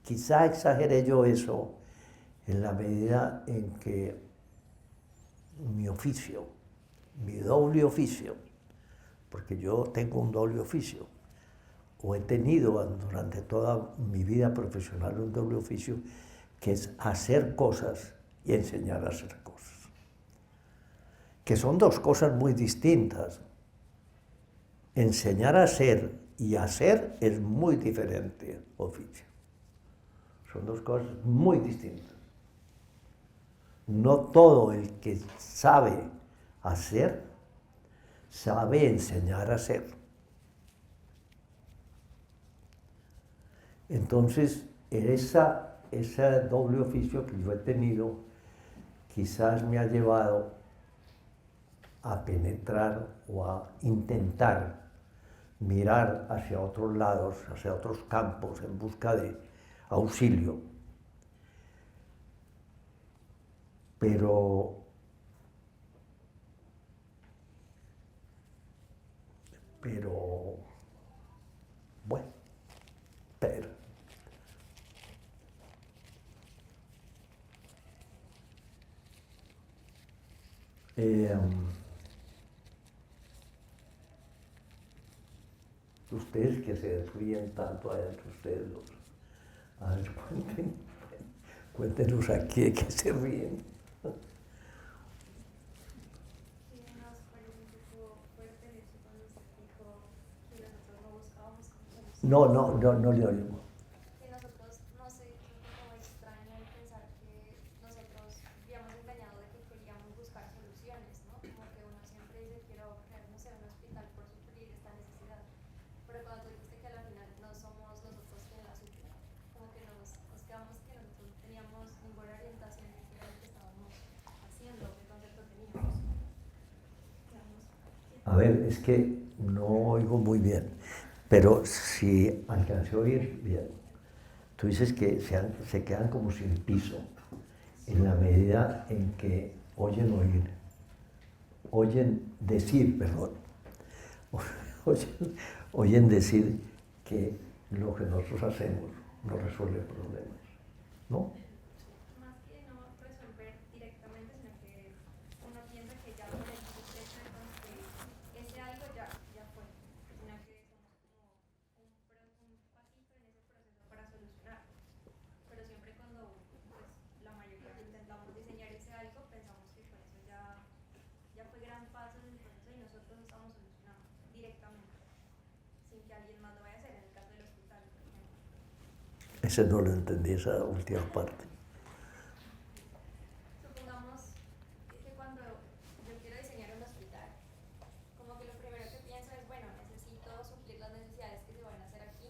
Quizá exageré yo eso en la medida en que mi oficio, mi doble oficio, porque yo tengo un doble oficio, o he tenido durante toda mi vida profesional un doble oficio, que es hacer cosas y enseñar a hacer cosas, que son dos cosas muy distintas. Enseñar a hacer y hacer es muy diferente oficio. Son dos cosas muy distintas. No todo el que sabe hacer, sabe enseñar a hacer. Entonces, ese doble oficio que yo he tenido, quizás me ha llevado a penetrar o a intentar mirar hacia otros lados, hacia otros campos, en busca de auxilio. Pero bueno, ustedes que se ríen tanto adentro, ustedes los, a ver, cuéntenos aquí de qué se ríen. No le oímos. Que nosotros, no sé, como extraño el pensar que nosotros habíamos engañado de que queríamos buscar soluciones, ¿no? Como que uno siempre dice, quiero crear, no sé, un hospital por suplir esta necesidad. Pero cuando tú dijiste que al final no somos nosotros quienes la suplen, como que nos quedamos que nosotros no teníamos ninguna orientación de qué era lo que estábamos haciendo, qué concepto teníamos. A ver, es que no oigo muy bien. Pero si alcancé a oír bien, tú dices que se quedan como sin piso en la medida en que oyen decir que lo que nosotros hacemos no resuelve problemas, ¿no? Más que no resolver directamente, sino que uno piensa que ya con el proceso, entonces ese algo ya fue, sino que somos como un pasito en ese proceso para solucionar. Pero siempre cuando pues, la mayoría intentamos diseñar ese algo, pensamos que con eso ya fue gran paso en el proceso y nosotros lo estamos solucionando directamente, sin que alguien más lo vaya a hacer, en el caso del hospital, por ejemplo. Ese no lo entendí, esa última parte. Supongamos que cuando yo quiero diseñar un hospital, como que lo primero que pienso es, bueno, necesito suplir las necesidades que se van a hacer aquí,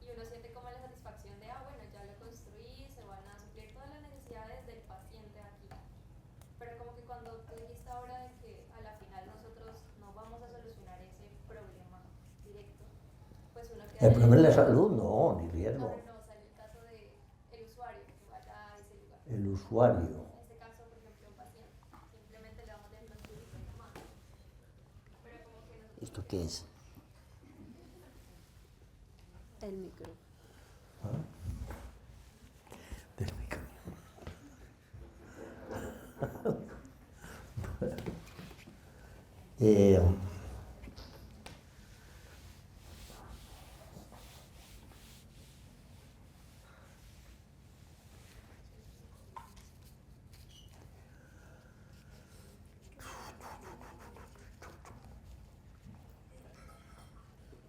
y uno siente como la satisfacción de, bueno, ya lo construí, se van a suplir todas las necesidades del paciente aquí. Pero como que cuando tú dijiste ahora de que a la final nosotros no vamos a solucionar ese problema directo, pues uno queda... El problema de la salud, no, ni riesgo. No, o sea, en el caso del usuario que vaya a ese lugar. El usuario. En este caso, por ejemplo, un paciente, simplemente le vamos a introducir y más. Pero como que nosotros... ¿Esto qué es? El micro. Del micro.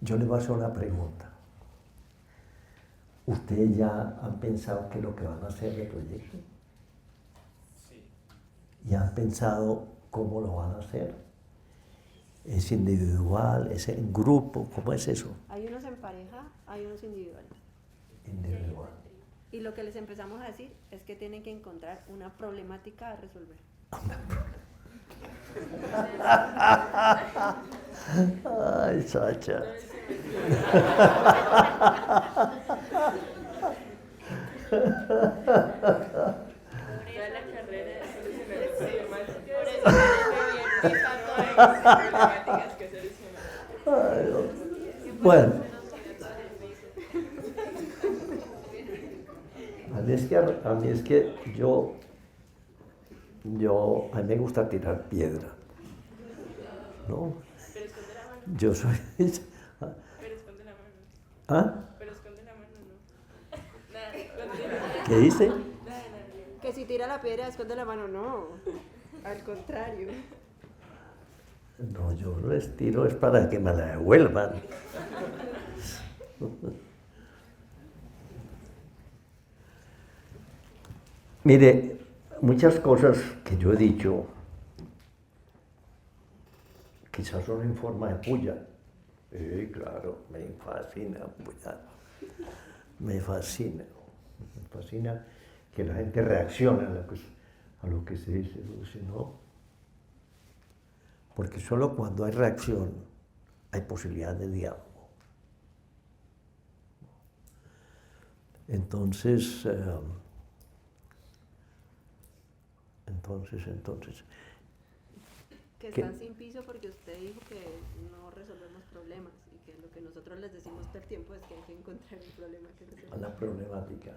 Yo le voy a hacer una pregunta. ¿Ustedes ya han pensado qué es lo que van a hacer de proyecto? Sí. ¿Y han pensado cómo lo van a hacer? ¿Es individual? ¿Es en grupo? ¿Cómo es eso? Hay unos en pareja, hay unos individuales. Individual. Y lo que les empezamos a decir es que tienen que encontrar una problemática a resolver. Ay, Sacha. Bueno. A mí es que a mí me gusta tirar piedra, ¿no? Pero esconde la mano. Yo soy... Pero esconde la mano. ¿Ah? Pero esconde la mano, no. Nada, esconde. ¿Qué dice? Nada. Que si tira la piedra, esconde la mano, no. Al contrario. No, yo les tiro es para que me la devuelvan. Mire, muchas cosas que yo he dicho quizás son en forma de puya. Sí, claro, me fascina puyar. Me fascina que la gente reaccione a lo que se dice, porque si no, porque solo cuando hay reacción hay posibilidad de diálogo. Entonces, Que están sin piso porque usted dijo que no resolvemos problemas y que lo que nosotros les decimos todo el tiempo es que hay que encontrar un problema que resolver. la problemática.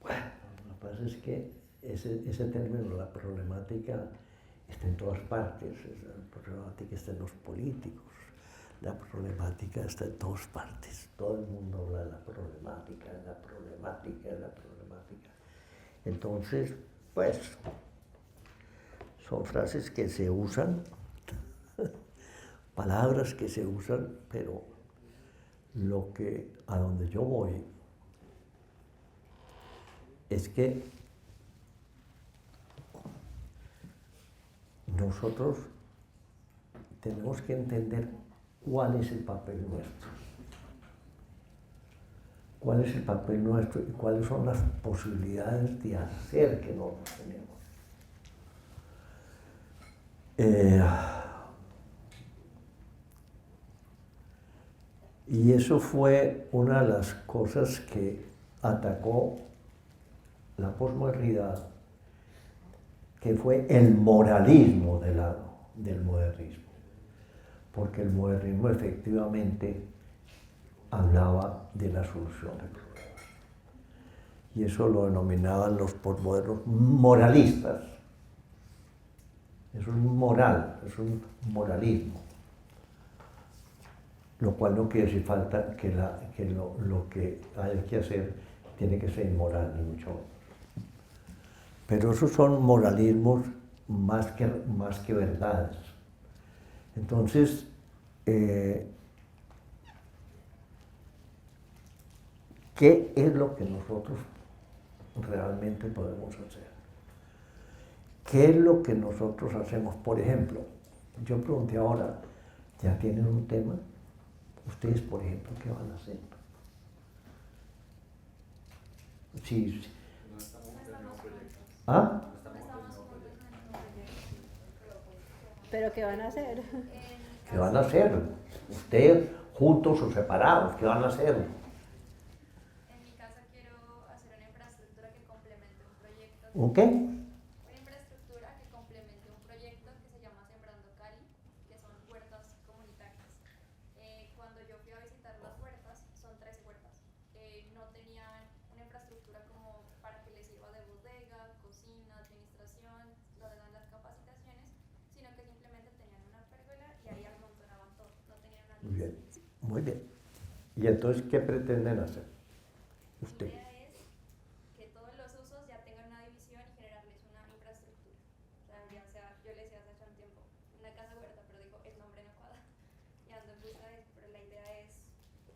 Bueno, lo que pasa es que ese término, la problemática, está en todas partes. La problemática está en los políticos. La problemática está en todas partes. Todo el mundo habla de la problemática. Entonces, pues, son frases que se usan, palabras que se usan, pero a donde yo voy es que nosotros tenemos que entender cuál es el papel nuestro. ¿Cuál es el papel nuestro y cuáles son las posibilidades de hacer que no los tenemos? Y eso fue una de las cosas que atacó la posmodernidad, que fue el moralismo del modernismo. Porque el modernismo efectivamente hablaba de la solución de problemas. Y eso lo denominaban los posmodernos moralistas. Es un moral, es un moralismo. Lo cual no quiere decir falta que lo que haya que hacer tiene que ser inmoral, ni mucho menos. Pero esos son moralismos más que verdades. Entonces, ¿qué es lo que nosotros realmente podemos hacer? ¿Qué es lo que nosotros hacemos? Por ejemplo, yo pregunté ahora, ¿ya tienen un tema? Ustedes, por ejemplo, ¿qué van a hacer? Sí. No estamos en el mismo proyecto. ¿Ah? No estamos en el mismo proyecto. ¿Pero qué van a hacer? ¿Qué van a hacer? ¿Ustedes juntos o separados? ¿Qué van a hacer? En mi casa quiero hacer una infraestructura que complemente un proyecto. ¿Un qué? Una infraestructura que complemente un proyecto que se llama Sembrando Cali, que son huertas comunitarias. Cuando yo fui a visitar las huertas, son 13 huertas. No tenían una infraestructura como para que les sirva de bodega, cocina, administración, lo de las capacitaciones, sino que simplemente tenían una pérgola y ahí amontonaban todo. No tenían una Muy bien, muy bien. ¿Y entonces qué pretenden hacer? Usted. La idea es que todos los usos ya tengan una división y generarles una infraestructura. O sea, ya sea, yo le decía hace un tiempo, una casa huerta, pero digo, el nombre no cuadra. Y ando en busca de eso, pero la idea es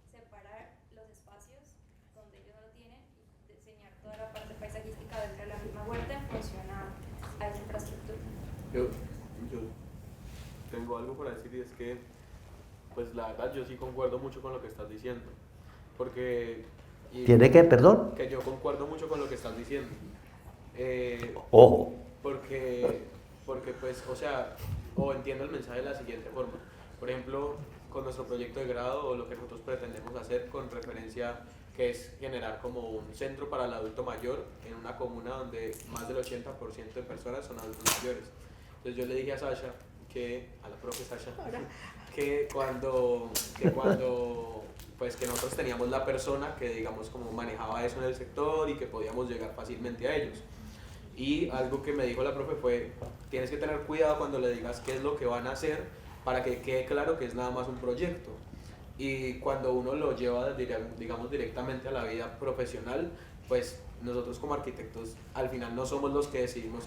separar los espacios donde ellos no lo tienen y diseñar toda la parte paisajística dentro de la misma huerta en función a esa infraestructura. Yo tengo algo para decir y es que, pues la verdad, yo sí concuerdo mucho con lo que estás diciendo. Porque... ¿Tiene que, perdón? Que yo concuerdo mucho con lo que estás diciendo. Ojo. Porque pues, o sea, entiendo el mensaje de la siguiente forma. Por ejemplo, con nuestro proyecto de grado o lo que nosotros pretendemos hacer con referencia, que es generar como un centro para el adulto mayor en una comuna donde más del 80% de personas son adultos mayores. Entonces yo le dije a Sasha, a la profe Sasha, que cuando pues que nosotros teníamos la persona que digamos como manejaba eso en el sector y que podíamos llegar fácilmente a ellos. Y algo que me dijo la profe fue, tienes que tener cuidado cuando le digas qué es lo que van a hacer para que quede claro que es nada más un proyecto. Y cuando uno lo lleva, digamos, directamente a la vida profesional, pues nosotros como arquitectos al final no somos los que decidimos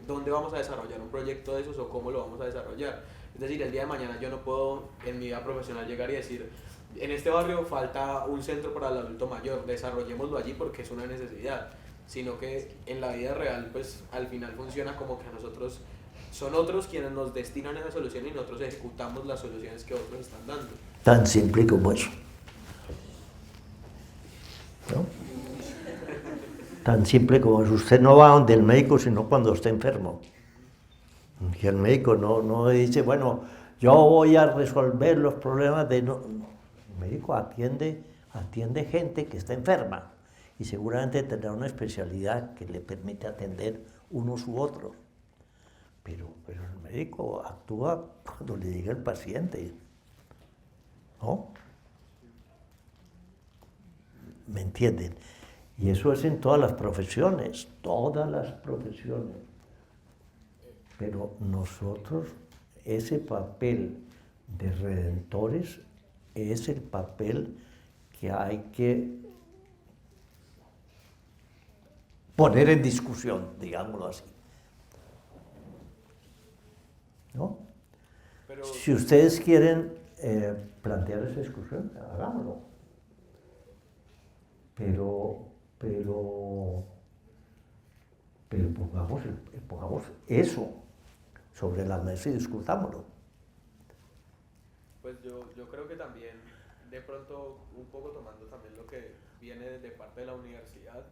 dónde vamos a desarrollar un proyecto de esos o cómo lo vamos a desarrollar. Es decir, el día de mañana yo no puedo en mi vida profesional llegar y decir, en este barrio falta un centro para el adulto mayor, desarrollémoslo allí porque es una necesidad, sino que en la vida real pues al final funciona como que nosotros son otros quienes nos destinan esa solución y nosotros ejecutamos las soluciones que otros están dando. Tan simple como eso, ¿no? Tan simple como eso. Usted no va donde el médico sino cuando está enfermo. Y el médico no dice, bueno, yo voy a resolver los problemas de... No. El médico atiende gente que está enferma y seguramente tendrá una especialidad que le permite atender unos u otros. Pero el médico actúa cuando le llega el paciente, ¿no? ¿Me entienden? Y eso es en todas las profesiones. Pero nosotros, ese papel de redentores es el papel que hay que poner en discusión, digámoslo así. ¿No? Pero, si ustedes quieren plantear esa discusión, hagámoslo. Pero pongamos eso sobre la mesa y discutámoslo. pues yo creo que también, de pronto, un poco tomando también lo que viene de parte de la universidad,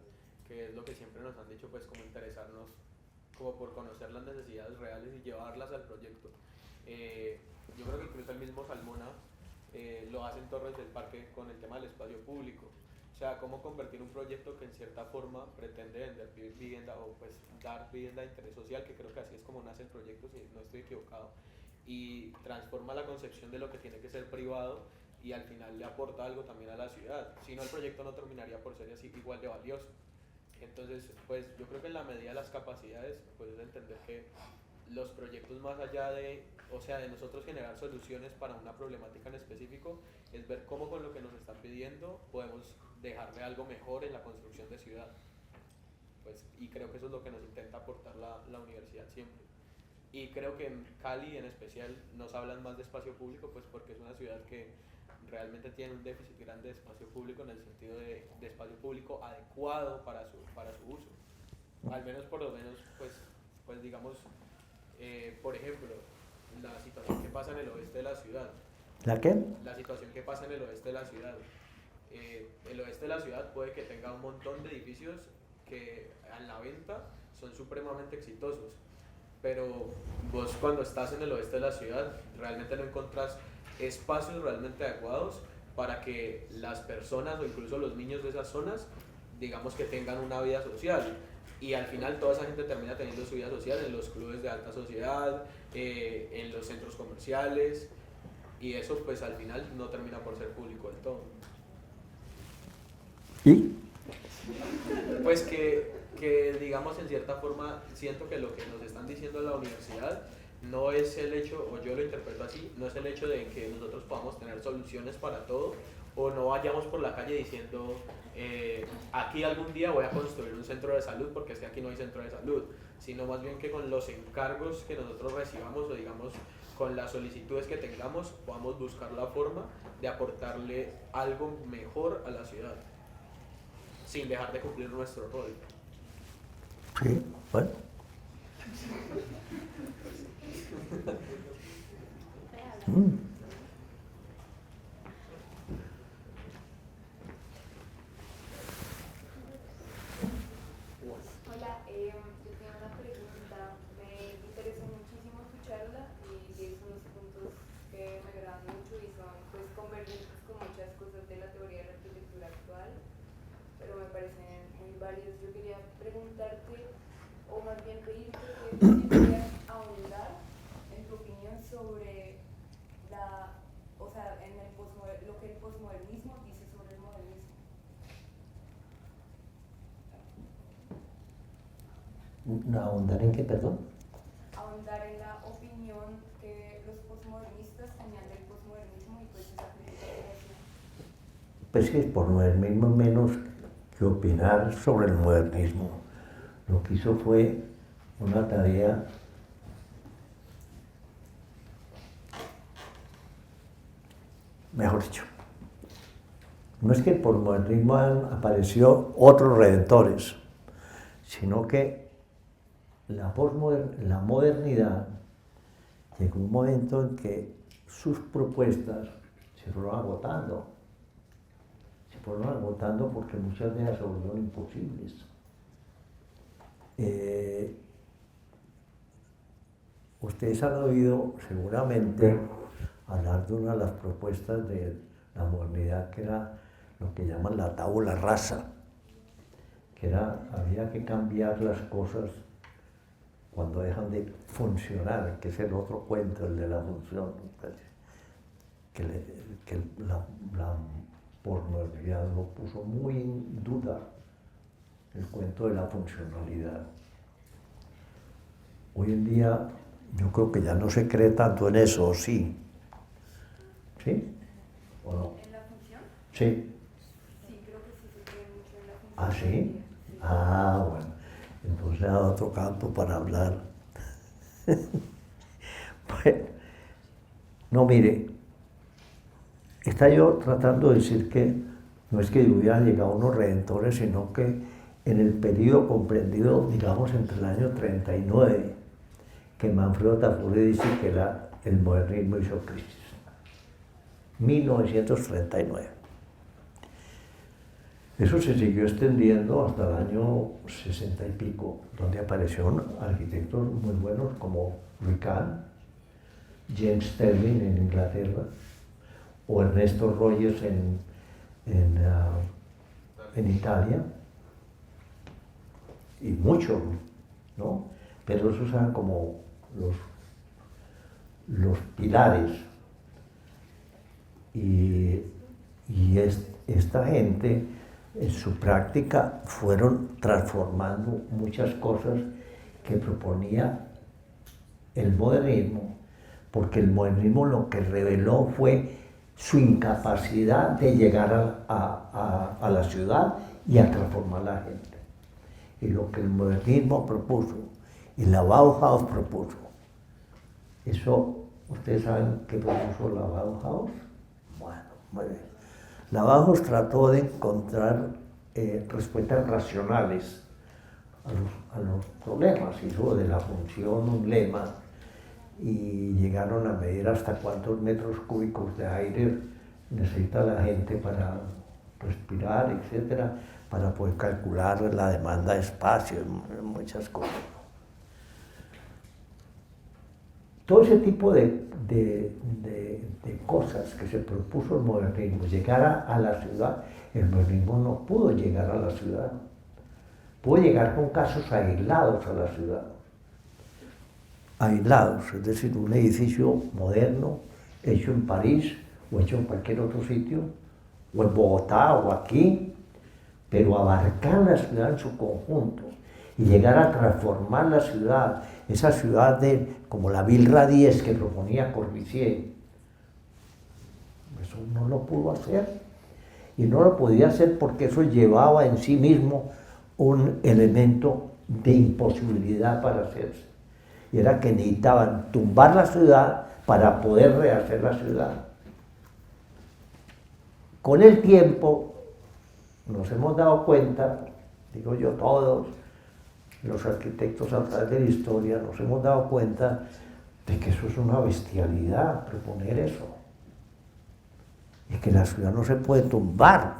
que es lo que siempre nos han dicho, pues como interesarnos como por conocer las necesidades reales y llevarlas al proyecto. Yo creo que incluso el mismo Salmona lo hace en Torres del Parque con el tema del espacio público. O sea, cómo convertir un proyecto que en cierta forma pretende vender vivienda o pues dar vivienda de interés social, que creo que así es como nace el proyecto, si no estoy equivocado, y transforma la concepción de lo que tiene que ser privado y al final le aporta algo también a la ciudad. Si no, el proyecto no terminaría por ser así igual de valioso. Entonces, pues yo creo que en la medida de las capacidades, pues es entender que los proyectos más allá de, o sea, de nosotros generar soluciones para una problemática en específico, es ver cómo con lo que nos están pidiendo podemos dejarle algo mejor en la construcción de ciudad. Pues, y creo que eso es lo que nos intenta aportar la universidad siempre. Y creo que en Cali en especial nos hablan más de espacio público, pues porque es una ciudad que realmente tiene un déficit grande de espacio público en el sentido de espacio público adecuado para su uso. Al menos por lo menos, pues digamos, por ejemplo, la situación que pasa en el oeste de la ciudad. ¿La qué? La situación que pasa en el oeste de la ciudad. El oeste de la ciudad puede que tenga un montón de edificios que en la venta son supremamente exitosos, pero vos cuando estás en el oeste de la ciudad realmente no encontrás espacios realmente adecuados para que las personas o incluso los niños de esas zonas, digamos que tengan una vida social. Y al final toda esa gente termina teniendo su vida social en los clubes de alta sociedad, en los centros comerciales, y eso pues al final no termina por ser público del todo. ¿Y? Pues que digamos en cierta forma siento que lo que nos están diciendo en la universidad no es el hecho, o yo lo interpreto así, no es el hecho de que nosotros podamos tener soluciones para todo, o no vayamos por la calle diciendo aquí algún día voy a construir un centro de salud porque es que aquí no hay centro de salud, sino más bien que con los encargos que nosotros recibamos o digamos con las solicitudes que tengamos podamos buscar la forma de aportarle algo mejor a la ciudad sin dejar de cumplir nuestro rol. Sí, bueno. Hola, yo tengo una pregunta. Me interesó muchísimo escucharla y tienes unos puntos que me agradan mucho y son pues convergentes con muchas cosas de la teoría de la arquitectura actual, pero me parecen muy válidos. Yo quería preguntarte, o más bien pedirte que pudieras ahondar en tu opinión sobre lo que el posmodernismo ¿Ahondar en qué, perdón? Ahondar en la opinión que los posmodernistas tenían del posmodernismo y pues esa crítica que hacían. Pues que por modernismo menos que opinar sobre el modernismo. Lo que hizo fue una tarea mejor dicho. No es que por modernismo apareció otros redentores, sino que la modernidad llegó un momento en que sus propuestas se fueron agotando. Se fueron agotando porque muchas de ellas se volvieron imposibles. Ustedes han oído seguramente hablar de una de las propuestas de la modernidad, que era lo que llaman la tabula rasa, que era, había que cambiar las cosas cuando dejan de funcionar, que es el otro cuento, el de la función, que la posmodernidad lo puso muy en duda, el cuento de la funcionalidad. Hoy en día yo creo que ya no se cree tanto en eso, ¿sí? ¿Sí? ¿O no? ¿En la función? Sí. Sí, creo que sí se cree mucho en la función. ¿Ah, sí? Ah, bueno. Entonces hay otro campo para hablar. Bueno, no, mire, está yo tratando de decir que no es que hubieran llegado unos redentores, sino que en el periodo comprendido, digamos, entre el año 39, que Manfredo Tafuri dice que el modernismo hizo crisis. 1939. Eso se siguió extendiendo hasta el año 60 y pico, donde aparecieron arquitectos muy buenos como Louis Kahn, James Sterling en Inglaterra, o Ernesto Rogers en Italia, y muchos, ¿no? Pero esos eran como los pilares. Y esta gente en su práctica fueron transformando muchas cosas que proponía el modernismo, porque el modernismo lo que reveló fue su incapacidad de llegar a la ciudad y a transformar a la gente. Y lo que el modernismo propuso y la Bauhaus propuso, eso, ¿ustedes saben qué propuso la Bauhaus? Bueno, muy bien. La Bauhaus trató de encontrar respuestas racionales a los problemas, hizo de la función un lema y llegaron a medir hasta cuántos metros cúbicos de aire necesita la gente para respirar, etcétera, para poder calcular la demanda de espacio, muchas cosas. Todo ese tipo de cosas que se propuso el modernismo, llegar a la ciudad, el modernismo no pudo llegar a la ciudad. Pudo llegar con casos aislados a la ciudad. Aislados, es decir, un edificio moderno, hecho en París o hecho en cualquier otro sitio, o en Bogotá o aquí, pero abarcar la ciudad en su conjunto y llegar a transformar la ciudad, esa ciudad como la Ville Radies que proponía Corbusier. Eso no lo pudo hacer, y no lo podía hacer porque eso llevaba en sí mismo un elemento de imposibilidad para hacerse, y era que necesitaban tumbar la ciudad para poder rehacer la ciudad. Con el tiempo nos hemos dado cuenta, digo yo todos, los arquitectos a través de la historia, nos hemos dado cuenta de que eso es una bestialidad, proponer eso. Y que la ciudad no se puede tumbar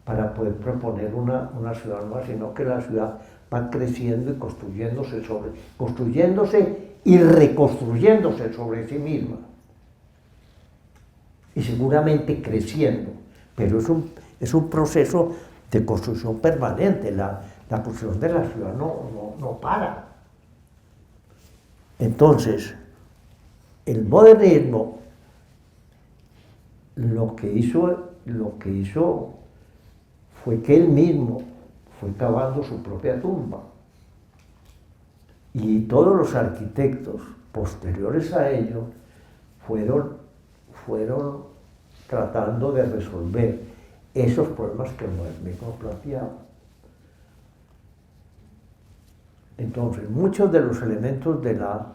para poder proponer una ciudad nueva, sino que la ciudad va creciendo y construyéndose y reconstruyéndose sobre sí misma. Y seguramente creciendo, pero es un proceso de construcción permanente. La construcción de la ciudad no para. Entonces, el modernismo lo que hizo fue que él mismo fue cavando su propia tumba. Y todos los arquitectos posteriores a ello fueron tratando de resolver esos problemas que el modernismo planteaba. Entonces, muchos de los elementos de la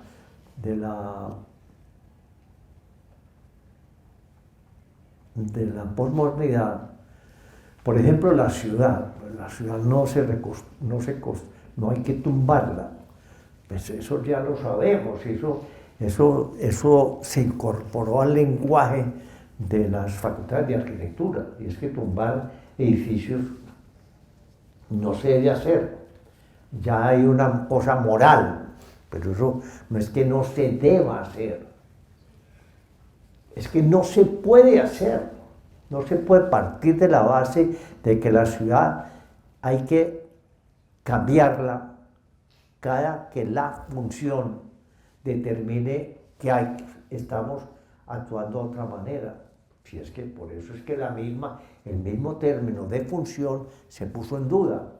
posmodernidad, por ejemplo, la ciudad no hay que tumbarla, pues eso ya lo sabemos, eso se incorporó al lenguaje de las facultades de arquitectura, y es que tumbar edificios no se debe hacer, ya hay una cosa moral, pero eso no es que no se deba hacer, es que no se puede hacer, no se puede partir de la base de que la ciudad hay que cambiarla cada que la función determine que estamos actuando de otra manera. Si es que por eso es que el mismo término de función se puso en duda,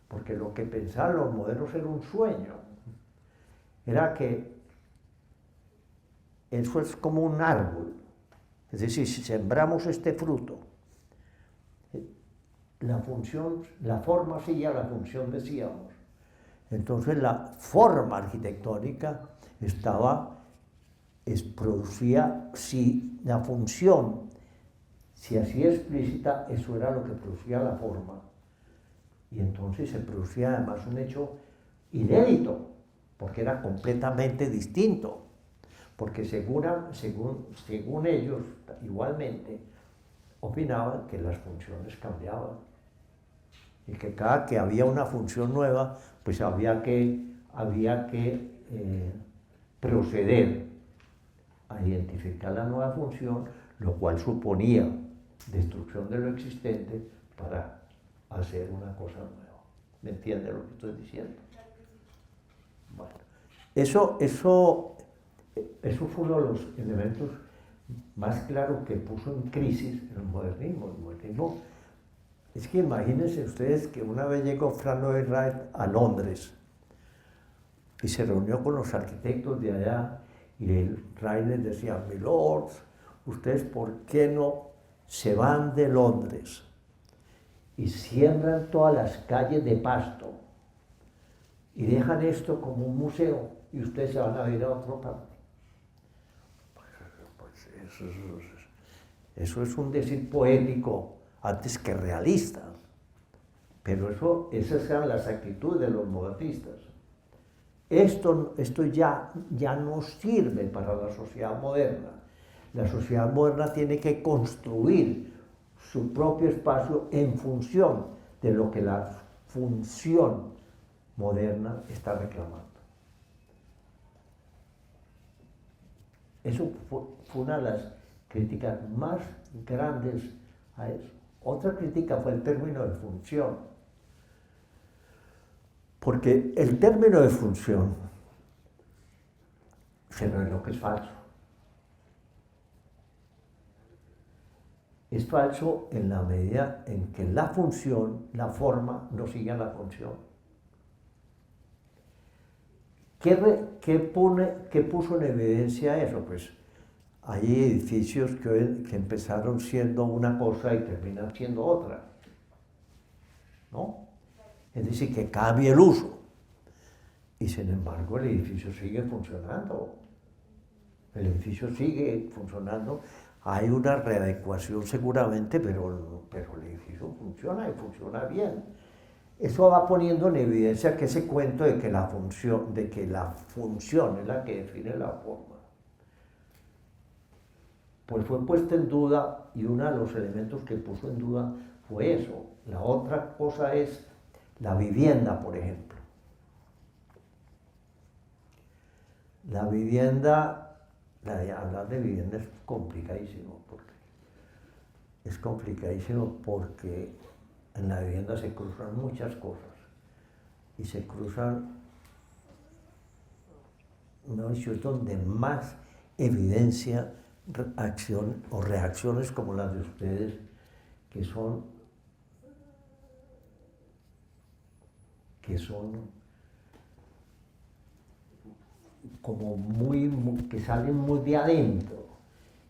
porque lo que pensaban los modernos era un sueño, era que eso es como un árbol, es decir, si sembramos este fruto, la forma sigue a la función, decíamos. Entonces la forma arquitectónica producía, si la función, si así explícita, eso era lo que producía la forma. Y entonces se producía además un hecho inédito, porque era completamente distinto, porque según ellos, igualmente, opinaban que las funciones cambiaban, y que cada que había una función nueva, pues había que proceder a identificar la nueva función, lo cual suponía destrucción de lo existente para hacer una cosa nueva. ¿Me entiende lo que estoy diciendo? Bueno, eso fue uno de los elementos más claros que puso en crisis el modernismo. El modernismo, es que imagínense ustedes que una vez llegó Frank Lloyd Wright a Londres y se reunió con los arquitectos de allá, y el Wright les decía: milords, ustedes ¿por qué no se van de Londres y siembran todas las calles de pasto y dejan esto como un museo y ustedes se van a ir a otro parte? Pues eso es un decir poético antes que realista, pero esas eran las actitudes de los modernistas. Esto ya no sirve para la sociedad moderna. La sociedad moderna tiene que construir su propio espacio en función de lo que la función moderna está reclamando. Eso fue una de las críticas más grandes a eso. Otra crítica fue el término de función, porque el término de función se reveló que es falso. Es falso en la medida en que la función, la forma, no sigue a la función. ¿Qué puso en evidencia eso? Pues hay edificios que empezaron siendo una cosa y terminan siendo otra, ¿no? Es decir, que cambia el uso. Y sin embargo el edificio sigue funcionando. El edificio sigue funcionando. Hay una readecuación seguramente, pero el edificio funciona y funciona bien. Eso va poniendo en evidencia que ese cuento de que la función es la que define la forma, pues fue puesta en duda, y uno de los elementos que puso en duda fue eso. La otra cosa es la vivienda, por ejemplo. La vivienda, hablar de vivienda es complicadísimo, porque en la vivienda se cruzan muchas cosas, y se cruzan, no es donde más evidencia acción o reacciones como las de ustedes, que son como que salen muy de adentro,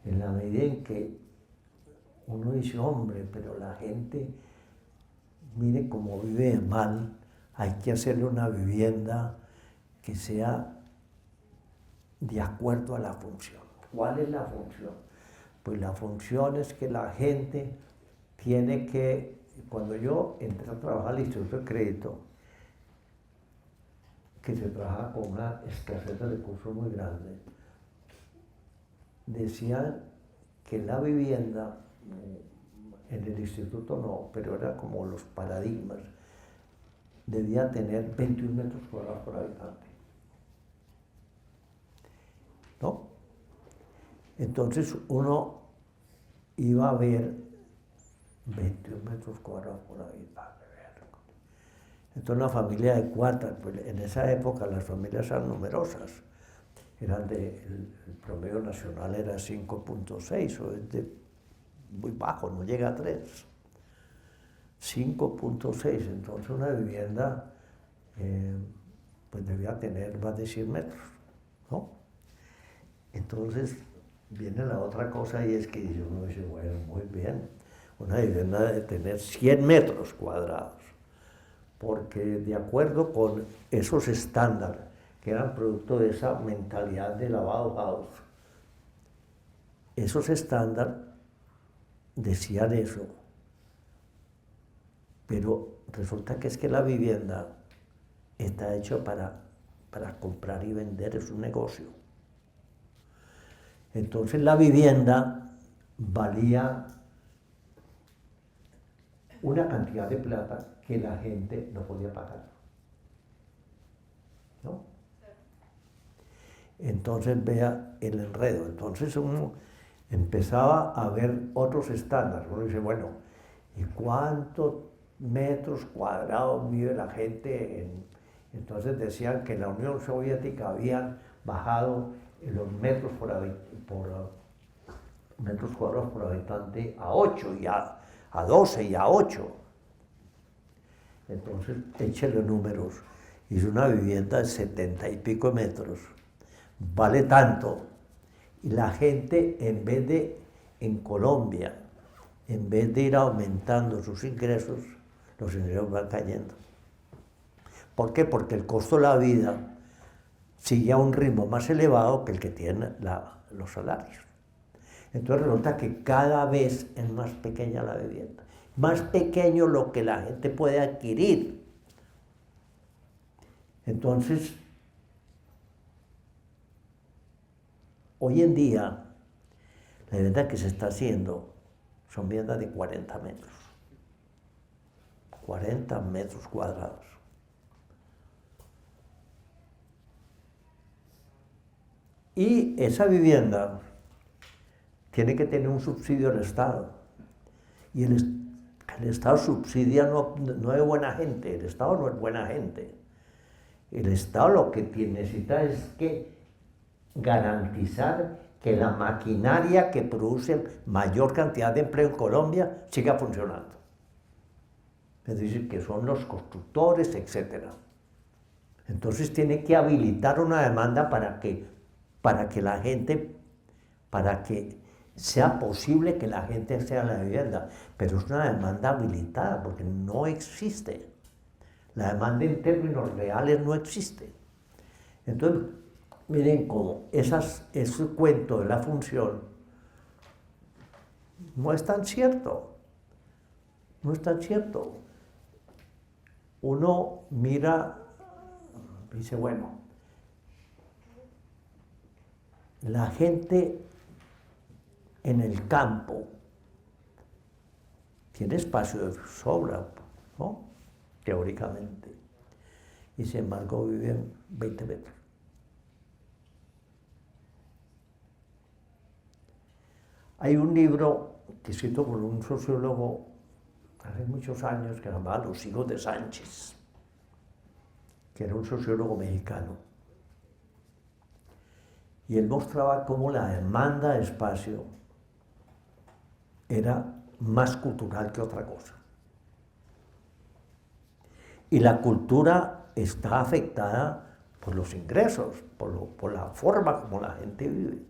en la medida en que uno dice, hombre, pero la gente, mire cómo vive mal, hay que hacerle una vivienda que sea de acuerdo a la función. ¿Cuál es la función? Pues la función es que la gente tiene que, cuando yo entré a trabajar al Instituto de Crédito, que se trabaja con una escasez de recursos muy grande, decían que la vivienda, en el instituto no, pero era como los paradigmas, debía tener 21 metros cuadrados por habitante. ¿No? Entonces uno iba a ver 21 metros cuadrados por habitante. Entonces una familia de 4, pues en esa época las familias eran numerosas, el promedio nacional era 5.6, o es muy bajo, no llega a 3. 5.6, entonces una vivienda pues debía tener más de 100 metros, ¿no? Entonces viene la otra cosa y es que uno dice, bueno, muy bien, una vivienda debe tener 100 metros cuadrados, porque de acuerdo con esos estándares que eran producto de esa mentalidad de la Bauhaus, esos estándares decían eso, pero resulta que es que la vivienda está hecha para comprar y vender, es un negocio. Entonces la vivienda valía una cantidad de plata que la gente no podía pagar, ¿no? Entonces vea el enredo. Entonces uno empezaba a ver otros estándares. Uno dice, bueno, ¿y cuántos metros cuadrados vive la gente? Entonces decían que en la Unión Soviética habían bajado los metros metros cuadrados por habitante a 8 y a 12 y a 8. Entonces, échele números. Y una vivienda de 70 y pico metros vale tanto. Y la gente, en Colombia, en vez de ir aumentando sus ingresos, los ingresos van cayendo. ¿Por qué? Porque el costo de la vida sigue a un ritmo más elevado que el que tienen los salarios. Entonces resulta que cada vez es más pequeña la vivienda, más pequeño lo que la gente puede adquirir. Entonces, hoy en día, la vivienda que se está haciendo son viviendas de 40 metros. 40 metros cuadrados. Y esa vivienda tiene que tener un subsidio del Estado. Y el Estado subsidia no es buena gente, el Estado no es buena gente. El Estado lo que necesita es que garantizar que la maquinaria que produce mayor cantidad de empleo en Colombia siga funcionando. Es decir, que son los constructores, etc. Entonces tiene que habilitar una demanda para que sea posible que la gente sea la vivienda, pero es una demanda habilitada porque no existe. La demanda en términos reales no existe. Entonces, miren cómo ese cuento de la función no es tan cierto. No es tan cierto. Uno mira, dice, bueno, la gente en el campo tiene espacio de sobra, ¿no? Teóricamente. Y sin embargo viven 20 metros. Hay un libro que escrito por un sociólogo hace muchos años que se llamaba Los hijos de Sánchez, que era un sociólogo mexicano. Y él mostraba cómo la demanda de espacio era más cultural que otra cosa. Y la cultura está afectada por los ingresos, por la forma como la gente vive.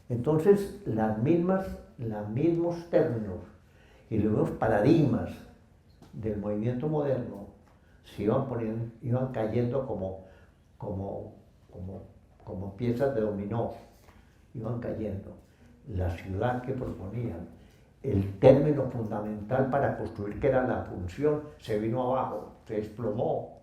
Entonces, los mismos términos y los mismos paradigmas del movimiento moderno se iban cayendo como piezas de dominó, iban cayendo. La ciudad que proponían, el término fundamental para construir, que era la función, se vino abajo, se desplomó.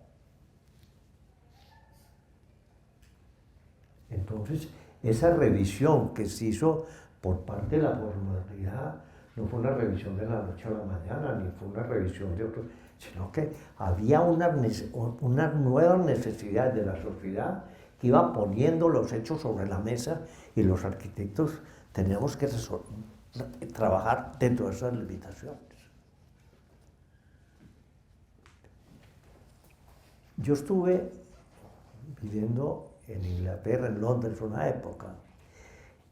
Entonces, esa revisión que se hizo por parte de la formalidad no fue una revisión de la noche a la mañana, ni fue una revisión de otro, sino que había unas nuevas necesidades de la sociedad que iba poniendo los hechos sobre la mesa y los arquitectos teníamos que trabajar dentro de esas limitaciones. Yo estuve viviendo en Inglaterra, en Londres, una época,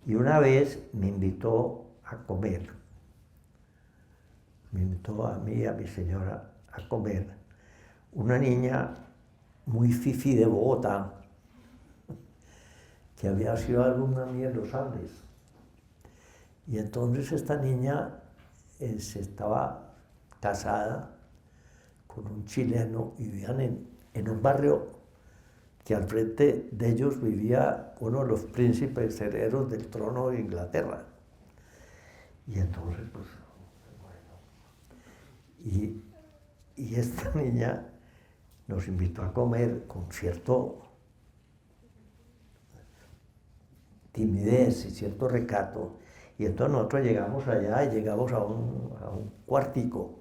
y una vez me invitó a comer. Me invitó a mí y a mi señora a comer. Una niña muy fifí de Bogotá, que había sido alumna mía en los Andes. Y entonces esta niña estaba casada con un chileno y vivían en un barrio que al frente de ellos vivía uno de los príncipes herederos del trono de Inglaterra. Y entonces, pues, bueno, y esta niña nos invitó a comer con cierto timidez y cierto recato. Y entonces nosotros llegamos allá y llegamos a un cuartico.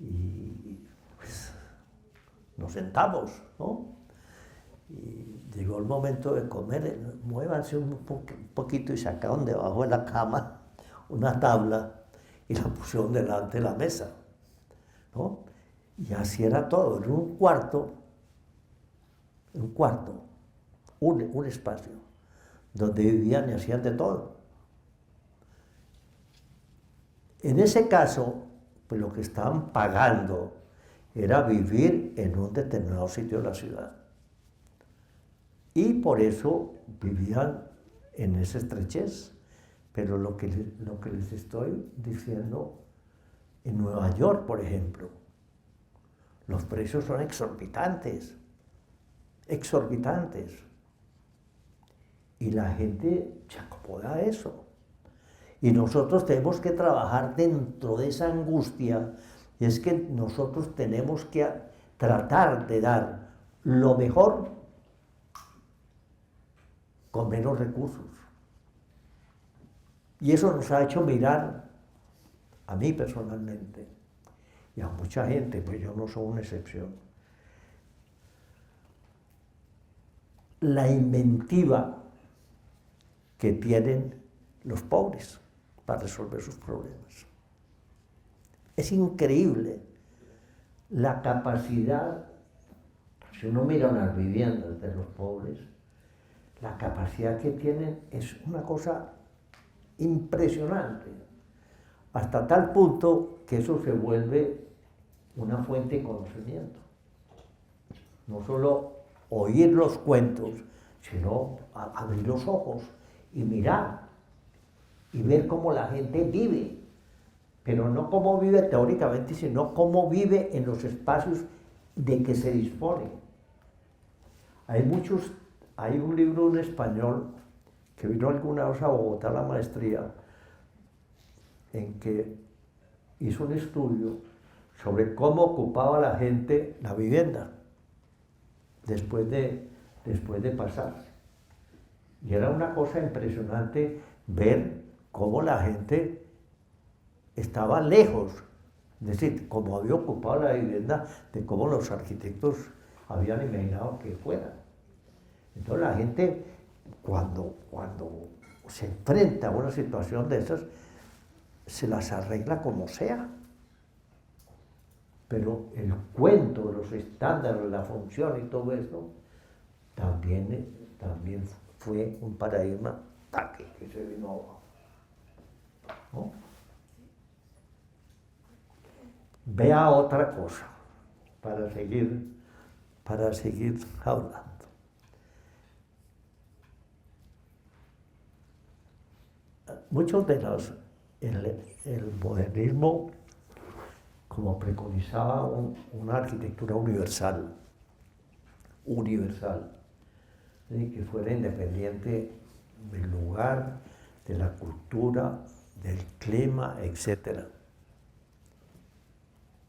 Y pues nos sentamos, ¿no? Y llegó el momento de comer, muévanse un poquito y sacaron debajo de la cama una tabla y la pusieron delante de la mesa, ¿no? Y así era todo, en un cuarto, un espacio, donde vivían y hacían de todo. En ese caso, pues lo que estaban pagando era vivir en un determinado sitio de la ciudad. Y por eso vivían en esa estrechez. Pero lo que les estoy diciendo, en Nueva York, por ejemplo, los precios son exorbitantes. Y la gente se acomoda a eso. Y nosotros tenemos que trabajar dentro de esa angustia, y es que nosotros tenemos que tratar de dar lo mejor con menos recursos. Y eso nos ha hecho mirar, a mí personalmente, y a mucha gente, pues yo no soy una excepción, la inventiva que tienen los pobres para resolver sus problemas. Es increíble la capacidad, si uno mira unas viviendas de los pobres, la capacidad que tienen es una cosa impresionante, hasta tal punto que eso se vuelve una fuente de conocimiento. No solo oír los cuentos, sino abrir los ojos y mirar y ver cómo la gente vive, pero no cómo vive teóricamente, sino cómo vive en los espacios de que se dispone. Hay un libro en español que vino alguna vez a Bogotá a la maestría, en que hizo un estudio sobre cómo ocupaba la gente la vivienda después de pasar. Y era una cosa impresionante ver cómo la gente estaba lejos, es decir, cómo había ocupado la vivienda, de cómo los arquitectos habían imaginado que fuera. Entonces la gente, cuando se enfrenta a una situación de esas, se las arregla como sea. Pero el cuento, los estándares, la función y todo esto, también fue un paradigma que se vino abajo, ¿no? Vea otra cosa, para seguir para seguir hablando. Muchos de el modernismo, como preconizaba una arquitectura universal, que fuera independiente del lugar, de la cultura, del clima, etc.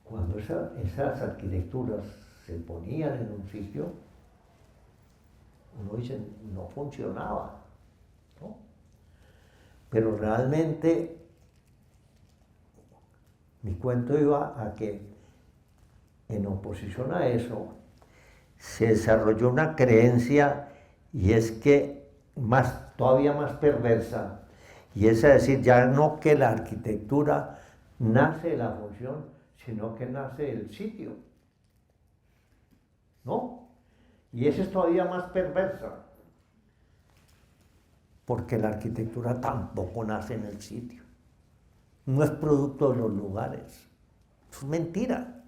Cuando esas arquitecturas se ponían en un sitio, uno dice, no funcionaba, ¿no? Pero realmente mi cuento iba a que, en oposición a eso, se desarrolló una creencia, y es que todavía más perversa, y es decir, ya no que la arquitectura nace de la función, sino que nace del sitio, ¿no? Y esa es todavía más perversa, porque la arquitectura tampoco nace en el sitio, no es producto de los lugares, es mentira.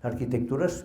La arquitectura es